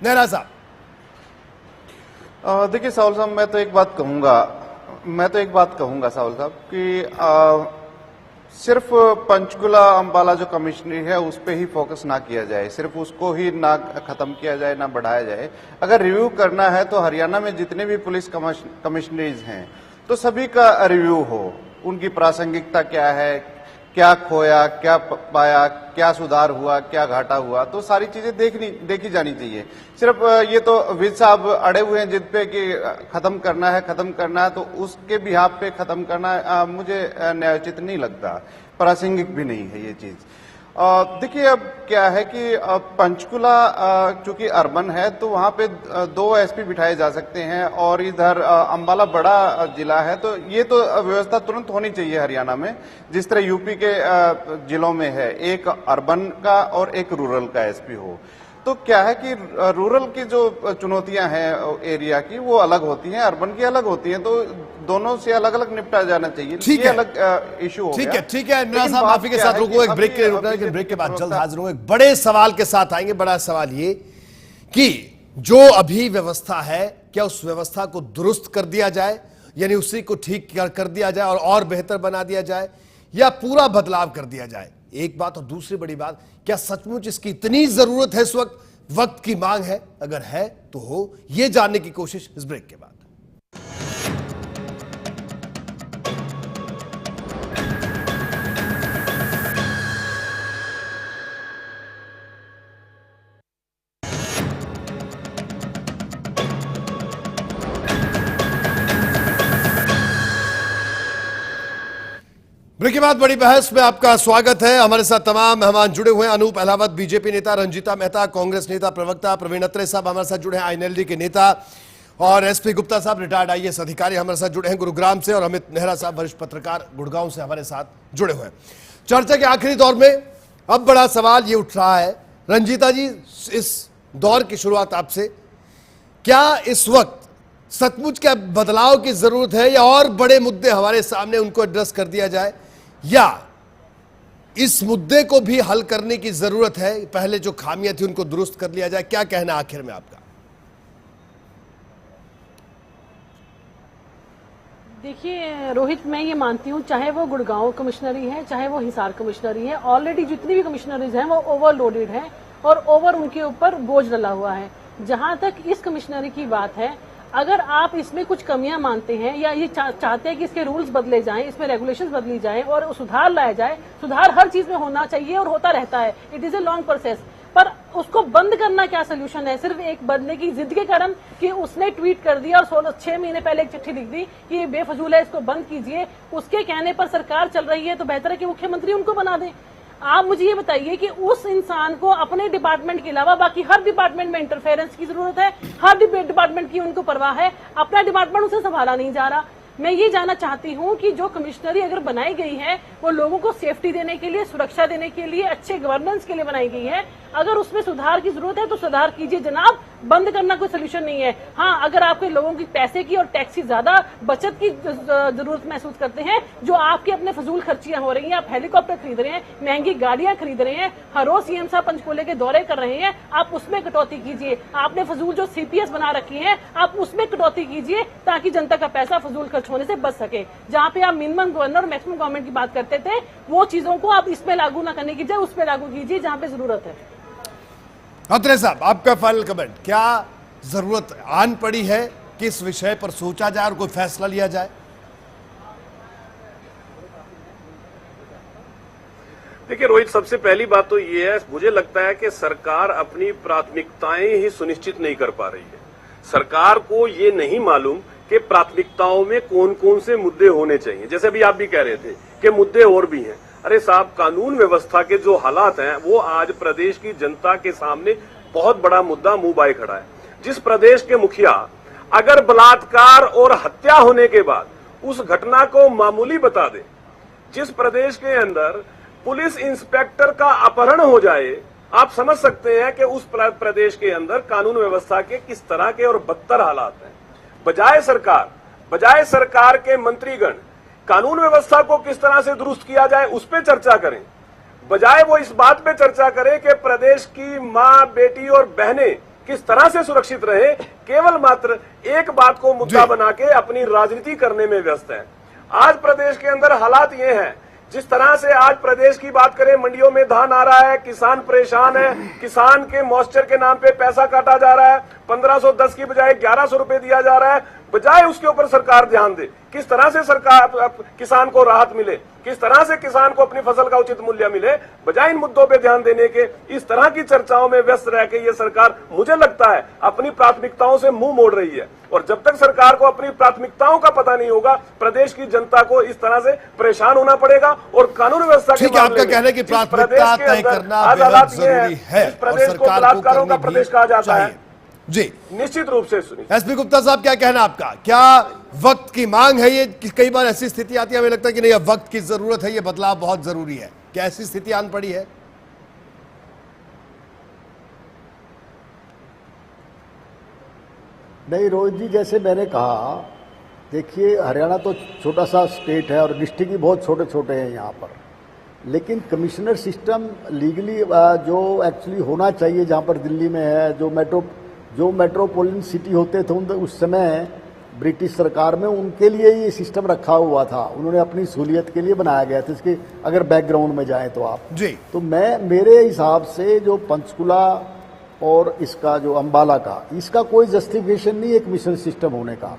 S1: नेहरा साहब,
S5: देखिए साहुल साहब, मैं तो एक बात कहूंगा साहुल साहब कि सिर्फ पंचकुला अंबाला जो कमिश्नरी है उस पे ही फोकस ना किया जाए, सिर्फ उसको ही ना खत्म किया जाए, ना बढ़ाया जाए। अगर रिव्यू करना है तो हरियाणा में जितने भी पुलिस कमिश्नरीज हैं तो सभी का रिव्यू हो, उनकी प्रासंगिकता क्या है, क्या खोया, क्या पाया, क्या सुधार हुआ, क्या घाटा हुआ, तो सारी चीजें देखी जानी चाहिए। सिर्फ ये तो विज साहब अड़े हुए हैं जिद पे कि खत्म करना है, तो उसके बिहाफ पे खत्म करना मुझे न्यायोचित नहीं लगता, प्रासंगिक भी नहीं है ये चीज। देखिए अब क्या है कि पंचकुला चूंकि अर्बन है तो वहां पे 2 एसपी बिठाए जा सकते हैं, और इधर अंबाला बड़ा जिला है, तो ये तो व्यवस्था तुरंत होनी चाहिए हरियाणा में, जिस तरह यूपी के जिलों में है, एक अर्बन का और एक रूरल का एसपी हो। तो क्या है कि रूरल की जो चुनौतियां हैं एरिया की वो अलग होती हैं, अर्बन की अलग होती हैं, तो दोनों से अलग अलग निपटा जाना चाहिए।
S1: ठीक
S5: ये
S1: है।
S5: अलग इशू हो
S1: ठीक
S5: गया।
S1: है, ठीक है। इमरान
S5: लेकिन
S1: साहब
S5: बात
S1: माफी के
S5: क्या
S1: साथ
S5: है
S1: रुको,
S5: कि
S1: एक ब्रेक के लिए
S5: अभी
S1: रुकना है, लेकिन ब्रेक के बाद
S5: प्रवक्ता-
S1: जल्द हाजिर होंगे। एक बड़े सवाल के साथ आएंगे। बड़ा सवाल ये कि जो अभी व्यवस्था है, क्या उस व्यवस्था को दुरुस्त कर दिया जाए, यानी उसी को ठीक कर दिया जाए और बेहतर बना दिया जाए, या पूरा बदलाव कर दिया जाए? एक बात। और दूसरी बड़ी बात, क्या सचमुच इसकी इतनी जरूरत है? इस वक्त की मांग है? अगर है तो हो, यह जानने की कोशिश इस ब्रेक के बाद। ब्रेक के बाद बड़ी बहस में आपका स्वागत है। हमारे साथ तमाम मेहमान जुड़े हुए हैं। अनूप अहलावत बीजेपी नेता, रंजीता मेहता कांग्रेस नेता प्रवक्ता, प्रवीण अत्रे साहब हमारे साथ जुड़े हैं आईएनएलडी के नेता, और एसपी गुप्ता साहब रिटायर्ड आईएएस अधिकारी हमारे साथ जुड़े हैं गुरुग्राम से, और अमित नेहरा साहब वरिष्ठ पत्रकार गुड़गांव से हमारे साथ जुड़े हुए हैं। चर्चा के आखिरी दौर में अब बड़ा सवाल ये उठ रहा है, रंजीता जी, इस दौर की शुरुआत आपसे, क्या इस वक्त सचमुच क्या बदलाव की जरूरत है, या और बड़े मुद्दे हमारे सामने उनको एड्रेस कर दिया जाए, या इस मुद्दे को भी हल करने की जरूरत है, पहले जो खामियां थी उनको दुरुस्त कर लिया जाए? क्या कहना आखिर में आपका?
S3: देखिए रोहित, मैं ये मानती हूँ, चाहे वो गुड़गांव कमिश्नरी है, चाहे वो हिसार कमिश्नरी है, ऑलरेडी जितनी भी कमिश्नरीज हैं वो ओवरलोडेड हैं और ओवर उनके ऊपर बोझ डला हुआ है। जहां तक इस कमिश्नरी की बात है, अगर आप इसमें कुछ कमियां मानते हैं या ये चाहते हैं कि इसके रूल्स बदले जाएं, इसमें रेगुलेशंस बदली जाएं और सुधार लाया जाए, सुधार हर चीज में होना चाहिए और होता रहता है, it is a long process. पर उसको बंद करना क्या सोल्यूशन है? सिर्फ एक बंदे की जिद के कारण कि उसने ट्वीट कर दिया और 6 महीने पहले एक चिट्ठी लिख दी कि ये बेफजूल है, इसको बंद कीजिए, उसके कहने पर सरकार चल रही है, तो बेहतर है कि मुख्यमंत्री उनको बना दें। आप मुझे ये बताइए कि उस इंसान को अपने डिपार्टमेंट के अलावा बाकी हर डिपार्टमेंट में इंटरफेरेंस की जरूरत है, हर डिपार्टमेंट की उनको परवाह है, अपना डिपार्टमेंट उसे संभाला नहीं जा रहा। मैं ये जानना चाहती हूँ कि जो कमिश्नरी अगर बनाई गई है वो लोगों को सेफ्टी देने के लिए, सुरक्षा देने के लिए, अच्छे गवर्नेंस के लिए बनाई गई है। अगर उसमें सुधार की जरूरत है तो सुधार कीजिए जनाब, बंद करना कोई सोल्यूशन नहीं है। हाँ, अगर आपके लोगों की पैसे की और टैक्स की ज्यादा बचत की जरूरत महसूस करते हैं, जो आपके अपने फजूल खर्चियां हो रही हैं, आप हेलीकॉप्टर खरीद रहे हैं, महंगी गाड़ियां खरीद रहे हैं, हर रोज सीएम साहब पंचकूले के दौरे कर रहे हैं, आप उसमें कटौती कीजिए। आपने फजूल जो सीपीएस बना रखी है, आप उसमें कटौती कीजिए ताकि जनता का पैसा फजूल खर्च होने से बच सके। जहां पे आप मिनिमम गवर्नर और मैक्सिमम गवर्नमेंट की बात करते थे, वो चीजों को आप इसमें लागू ना करने की जगह उस पर लागू कीजिए जहां पे जरूरत है।
S1: अत्रे साहब, आपका फाइनल कमेंट, क्या जरूरत आन पड़ी है कि इस विषय पर सोचा जाए और कोई फैसला लिया जाए?
S4: देखिए रोहित, सबसे पहली बात तो ये है, मुझे लगता है कि सरकार अपनी प्राथमिकताएं ही सुनिश्चित नहीं कर पा रही है। सरकार को ये नहीं मालूम कि प्राथमिकताओं में कौन कौन से मुद्दे होने चाहिए। जैसे अभी आप भी कह रहे थे कि मुद्दे और भी हैं। अरे साहब, कानून व्यवस्था के जो हालात हैं वो आज प्रदेश की जनता के सामने बहुत बड़ा मुद्दा मुंह बाए खड़ा है। जिस प्रदेश के मुखिया अगर बलात्कार और हत्या होने के बाद उस घटना को मामूली बता दे, जिस प्रदेश के अंदर पुलिस इंस्पेक्टर का अपहरण हो जाए, आप समझ सकते हैं कि उस प्रदेश के अंदर कानून व्यवस्था के किस तरह के और बदतर हालात हैं। बजाय सरकार के मंत्रीगण कानून व्यवस्था को किस तरह से दुरुस्त किया जाए उस पर चर्चा करें, बजाय वो इस बात पे चर्चा करें कि प्रदेश की मां, बेटी और बहनें किस तरह से सुरक्षित रहे, केवल मात्र एक बात को मुद्दा बना के अपनी राजनीति करने में व्यस्त है। आज प्रदेश के अंदर हालात ये हैं, जिस तरह से आज प्रदेश की बात करें, मंडियों में धान आ रहा है, किसान परेशान है, किसान के मॉइस्चर के नाम पे पैसा काटा जा रहा है, 1510 की बजाय 1100 रुपए दिया जा रहा है, बजाय उसके ऊपर सरकार ध्यान दे, किस तरह से सरकार किसान को राहत मिले, किस तरह से किसान को अपनी फसल का उचित मूल्य मिले, बजाय इन मुद्दों पे ध्यान देने के इस तरह की चर्चाओं में व्यस्त रह के ये सरकार, मुझे लगता है, अपनी प्राथमिकताओं से मुंह मोड़ रही है। और जब तक सरकार को अपनी प्राथमिकताओं का पता नहीं होगा, प्रदेश की जनता को इस तरह से परेशान होना पड़ेगा। और कानून व्यवस्था के
S1: ठीक है, आपका कहना है कि प्राथमिकता तय करना बेहद जरूरी है और सरकार को करनी
S4: प्रदेश कहा जाता है
S1: जी,
S4: निश्चित रूप से। सुनिए
S1: एसपी गुप्ता साहब, क्या कहना आपका? क्या वक्त की मांग है ये? कई बार ऐसी स्थिति आती है, हमें लगता है कि नहीं, अब वक्त की जरूरत है, ये बदलाव बहुत जरूरी है। क्या ऐसी स्थिति आन पड़ी है?
S6: नहीं रोहित जी, जैसे मैंने कहा, देखिए हरियाणा तो छोटा सा स्टेट है और डिस्ट्रिक्ट भी बहुत छोटे छोटे हैं यहाँ पर, लेकिन कमिश्नर सिस्टम लीगली जो एक्चुअली होना चाहिए जहाँ पर दिल्ली में है, जो मेट्रोपॉलिटन सिटी होते थे उस समय ब्रिटिश सरकार में, उनके लिए ये सिस्टम रखा हुआ था, उन्होंने अपनी सहूलियत के लिए बनाया गया था। इसके अगर बैकग्राउंड में जाएं तो आप
S1: जी,
S6: तो मेरे हिसाब से जो पंचकुला और इसका जो अंबाला का, इसका कोई जस्टिफिकेशन नहीं है कमिश्नर सिस्टम होने का।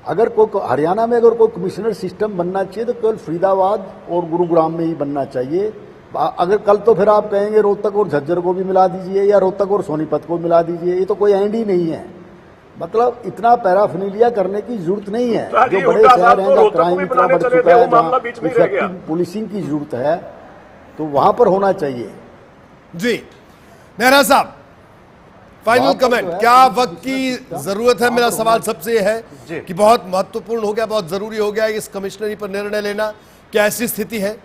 S6: अगर कोई हरियाणा में अगर कोई कमिश्नर सिस्टम बनना चाहिए तो केवल फरीदाबाद और गुरुग्राम में ही बनना चाहिए। अगर कल तो फिर आप कहेंगे रोहतक और झज्जर को भी मिला दीजिए या रोहतक और सोनीपत को मिला दीजिए, ये तो कोई एंड ही नहीं है। मतलब इतना पैराफिनीलिया करने की जरूरत नहीं है। जो बड़े शहर हैं जहाँ क्राइम इतना बढ़ चुका है, जहाँ इफेक्टिव पुलिसिंग की जरूरत है, तो वहां पर होना चाहिए।
S1: जी नेहरा साहब, फाइनल कमेंट, क्या वक्त की जरूरत है? मेरा सवाल सबसे यह है कि बहुत महत्वपूर्ण हो गया, बहुत जरूरी हो गया इस कमिश्नरी पर निर्णय लेना, क्या ऐसी स्थिति है?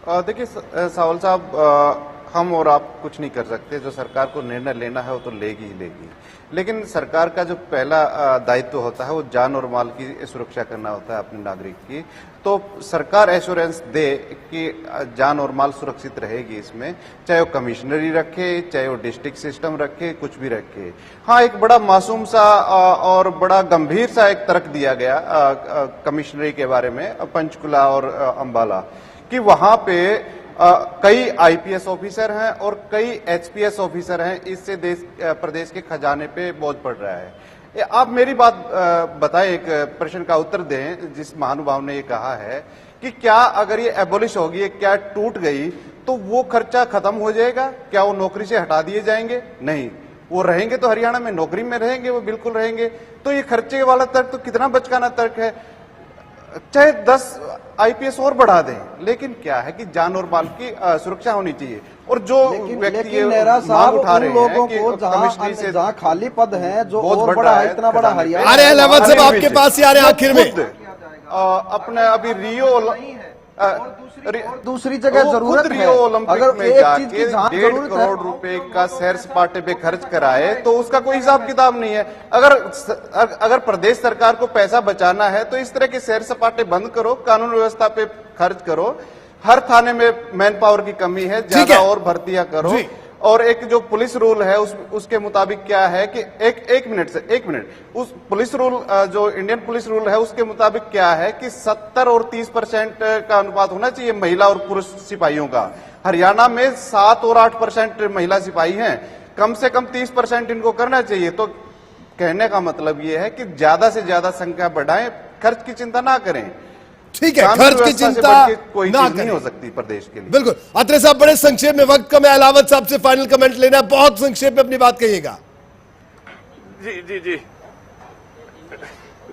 S5: देखिए सावल साहब, हम और आप कुछ नहीं कर सकते। जो सरकार को निर्णय लेना है वो तो लेगी ही लेगी, लेकिन सरकार का जो पहला दायित्व होता है वो जान और माल की सुरक्षा करना होता है अपने नागरिक की। तो सरकार एश्योरेंस दे कि जान और माल सुरक्षित रहेगी इसमें, चाहे वो कमिश्नरी रखे, चाहे वो डिस्ट्रिक्ट सिस्टम रखे, कुछ भी रखे। हाँ, एक बड़ा मासूम सा और बड़ा गंभीर सा एक तर्क दिया गया कमिश्नरी के बारे में, पंचकुला और अंबाला, कि वहां पे कई आईपीएस ऑफिसर हैं और कई एचपीएस ऑफिसर हैं, इससे प्रदेश के खजाने पे बोझ पड़ रहा है। आप मेरी बात बताएं, एक प्रश्न का उत्तर दें। जिस महानुभाव ने ये कहा है कि क्या अगर ये एबोलिश होगी, क्या टूट गई, तो वो खर्चा खत्म हो जाएगा? क्या वो नौकरी से हटा दिए जाएंगे? नहीं, वो रहेंगे तो हरियाणा में नौकरी में रहेंगे, वो बिल्कुल रहेंगे। तो ये खर्चे वाला तर्क तो कितना बचकाना तर्क है। चाहे 10 आईपीएस और बढ़ा दें, लेकिन क्या है कि जान और माल की सुरक्षा होनी चाहिए। और जो व्यक्ति
S2: नेहरा साहब,
S5: उठा रहे
S2: उन लोगों
S5: हैं
S2: को
S5: कमिश्नरी से
S2: जहाँ खाली पद है, जो
S5: बहुत
S2: और
S5: बड़ा
S2: बड़ा
S5: है,
S2: इतना बड़ा हरियाणा,
S1: अरे अहलावत साहब आपके पास ही आ रहे हैं आखिर में।
S5: अपने अभी रियो
S2: दूसरी जगह जरूरत है।
S5: रियो ओलंपिक
S2: अगर
S5: में
S2: एक चीज की
S5: जाके
S2: जहाँ
S5: 1.5
S2: जरूरत है,
S5: करोड़ रुपए का सैर सपाटे पे खर्च कराए तो उसका कोई हिसाब किताब नहीं है। अगर प्रदेश सरकार को पैसा बचाना है तो इस तरह के सैर सपाटे बंद करो, कानून व्यवस्था पे खर्च करो। हर थाने में मैन पावर की कमी है, ज्यादा और भर्तियां करो। और एक जो पुलिस रूल है उसके मुताबिक क्या है कि एक मिनट उस पुलिस रूल, जो इंडियन पुलिस रूल है उसके मुताबिक क्या है कि 70 और 30% का अनुपात होना चाहिए महिला और पुरुष सिपाहियों का। हरियाणा में 7 और 8% महिला सिपाही हैं, कम से कम 30% इनको करना चाहिए। तो कहने का मतलब ये है कि ज्यादा से ज्यादा संख्या बढ़ाएं, खर्च की चिंता ना करें।
S1: ठीक है, खर्च की चिंता
S5: कोई
S1: ना
S5: चीज नहीं हो सकती प्रदेश के लिए।
S1: बिल्कुल। अत्रे साहब, बड़े संक्षेप में, वक्त कम है, अहलावत साहब से फाइनल कमेंट लेना, बहुत संक्षेप में अपनी बात कहिएगा।
S4: जी जी जी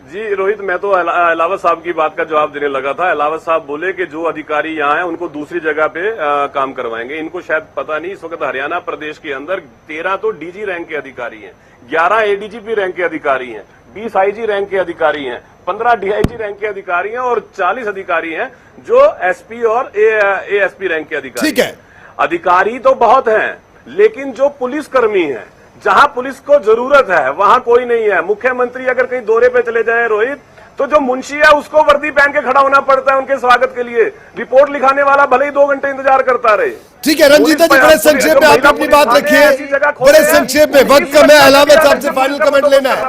S4: जी रोहित, मैं तो अहलावत साहब की बात का जवाब देने लगा था। अहलावत साहब बोले कि जो अधिकारी यहाँ हैं उनको दूसरी जगह पे काम करवाएंगे। इनको शायद पता नहीं, इस वक्त हरियाणा प्रदेश के अंदर 13 तो डीजी रैंक के अधिकारी हैं, 11 एडीजीपी रैंक के अधिकारी हैं, 20 आईजी रैंक के अधिकारी हैं, 15 डीआईजी रैंक के अधिकारी हैं और 40 अधिकारी हैं जो एसपी और एएसपी रैंक के अधिकारी।
S1: ठीक है,
S4: अधिकारी तो बहुत हैं, लेकिन जो पुलिसकर्मी हैं, जहां पुलिस को जरूरत है वहां कोई नहीं है। मुख्यमंत्री अगर कहीं दौरे पे चले जाए रोहित, तो जो मुंशी है उसको वर्दी पहन के खड़ा होना पड़ता है उनके स्वागत के लिए। रिपोर्ट लिखाने वाला भले ही 2 घंटे इंतजार करता रहे।
S1: ठीक है रंजीता जी, बड़े संक्षेप में आप अपनी बात रखिए, बड़े संक्षेप में, वक्त कम है, अहलावत साहब से फाइनल कमेंट लेना है।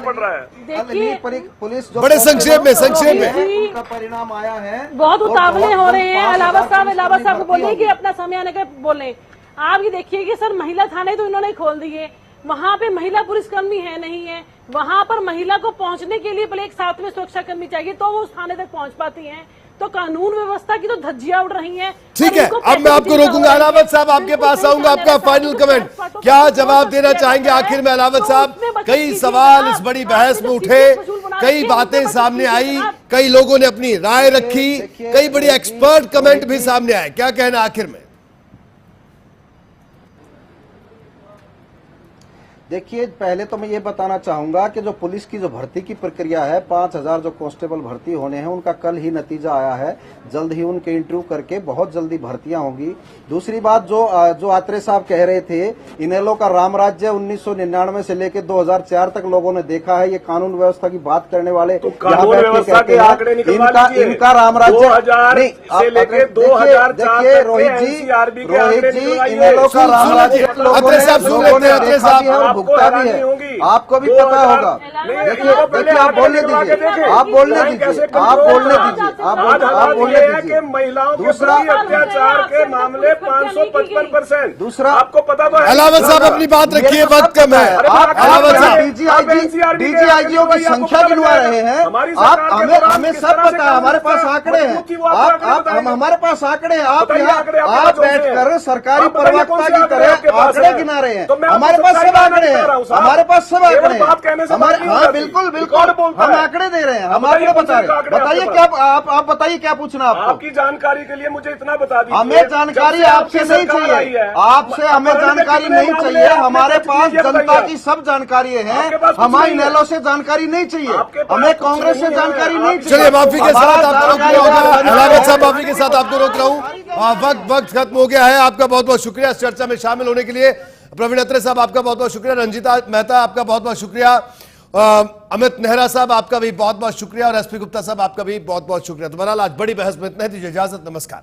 S3: देखिए
S2: पुलिस
S1: बड़े संक्षेप में
S2: उनका परिणाम आया है,
S3: बहुत उतावले हो रहे हैं। अहलावत साहब को बोलिए कि अपना समय आने का बोले। आप ये देखिए कि सर महिला थाने तो इन्होंने खोल दिए, वहां पे महिला पुलिसकर्मी है नहीं है, वहां पर महिला को पहुंचने के लिए पहले एक साथ में सुरक्षा कर्मी चाहिए तो वो उस थाने तक पहुंच पाती हैं। तो कानून व्यवस्था की तो धज्जियां उड़ रही हैं।
S1: ठीक है, अब मैं आपको रोकूंगा। अहलावत साहब, आपके पास आऊंगा, आपका फाइनल कमेंट क्या जवाब देना चाहेंगे आखिर में? अहलावत साहब, कई सवाल इस बड़ी बहस में उठे, कई बातें सामने आई, कई लोगों ने अपनी राय रखी, कई बड़ी एक्सपर्ट कमेंट भी सामने आए, क्या कहना आखिर में?
S2: देखिए, पहले तो मैं ये बताना चाहूंगा कि जो पुलिस की जो भर्ती की प्रक्रिया है, 5000 जो कांस्टेबल भर्ती होने हैं, उनका कल ही नतीजा आया है। जल्द ही उनके इंटरव्यू करके बहुत जल्दी भर्तियां होंगी। दूसरी बात, जो आत्रे साहब कह रहे थे, इनेलो का राम राज्य 1999 से लेकर 2004 तक लोगों ने देखा है। ये कानून व्यवस्था की बात करने वाले
S4: तो कानून व्यवस्था के आंकड़े निकलवा लीजिए।
S2: इनका राम राज्य
S4: 2000 से लेकर 2004
S2: देखिए रोहित जी, इनेलो का राम राज्य
S1: अत्रे साहब सुन लेते हैं, अत्रे साहब
S2: भुगता भी है, आपको भी पता होगा। देखिए आप बोलने दीजिए, आप बोलने दीजिए, आप बोलने दीजिए, आप बोलने दीजिए।
S4: महिलाओं
S2: दूसरा
S4: अत्याचार के मामले 555%।
S2: दूसरा
S4: आपको पता तो है।
S1: अलावत साहब अपनी बात रखिए, वक्त कम है। अलावत साहब
S2: डीजीआईजीओ की संख्या गिनवा रहे हैं आप। हमें सब पता है, हमारे पास आंकड़े हैं। आप हमारे पास आंकड़े हैं। आप आप बैठकर सरकारी प्रवक्ता की तरह आंकड़े गिना रहे हैं। हमारे पास सब आंकड़े हैं, हमारे पास सब आंकड़े हैं हमारे। हाँ बिल्कुल बिल्कुल, हम आंकड़े दे रहे हैं, हम आपको बता रहे हैं। बताइए क्या, आप बताइए क्या पूछना आपको।
S4: आपकी जानकारी के लिए मुझे इतना बता दीजिए।
S2: हमें जानकारी आपसे नहीं चाहिए, आपसे हमें जानकारी नहीं चाहिए। हमारे पास जनता की सब जानकारी है। हमें इनेलो से जानकारी नहीं चाहिए, हमें कांग्रेस से जानकारी नहीं चाहिए।
S1: चलिए, माफी के साथ आपको रोक रहा होगा। अलावत साहब, माफी के साथ आपको रोक रहा हूं। वक्त खत्म हो गया है। आपका बहुत बहुत शुक्रिया इस चर्चा में शामिल होने के लिए। प्रवीण अत्रे साहब, आपका बहुत बहुत शुक्रिया। रंजीता मेहता, आपका बहुत बहुत शुक्रिया। अमित नेहरा साहब, आपका भी बहुत बहुत शुक्रिया। और एसपी गुप्ता साहब, आपका भी बहुत बहुत शुक्रिया। तो बहरहाल आज बड़ी बहस में इतना ही। दीजिए इजाजत, नमस्कार।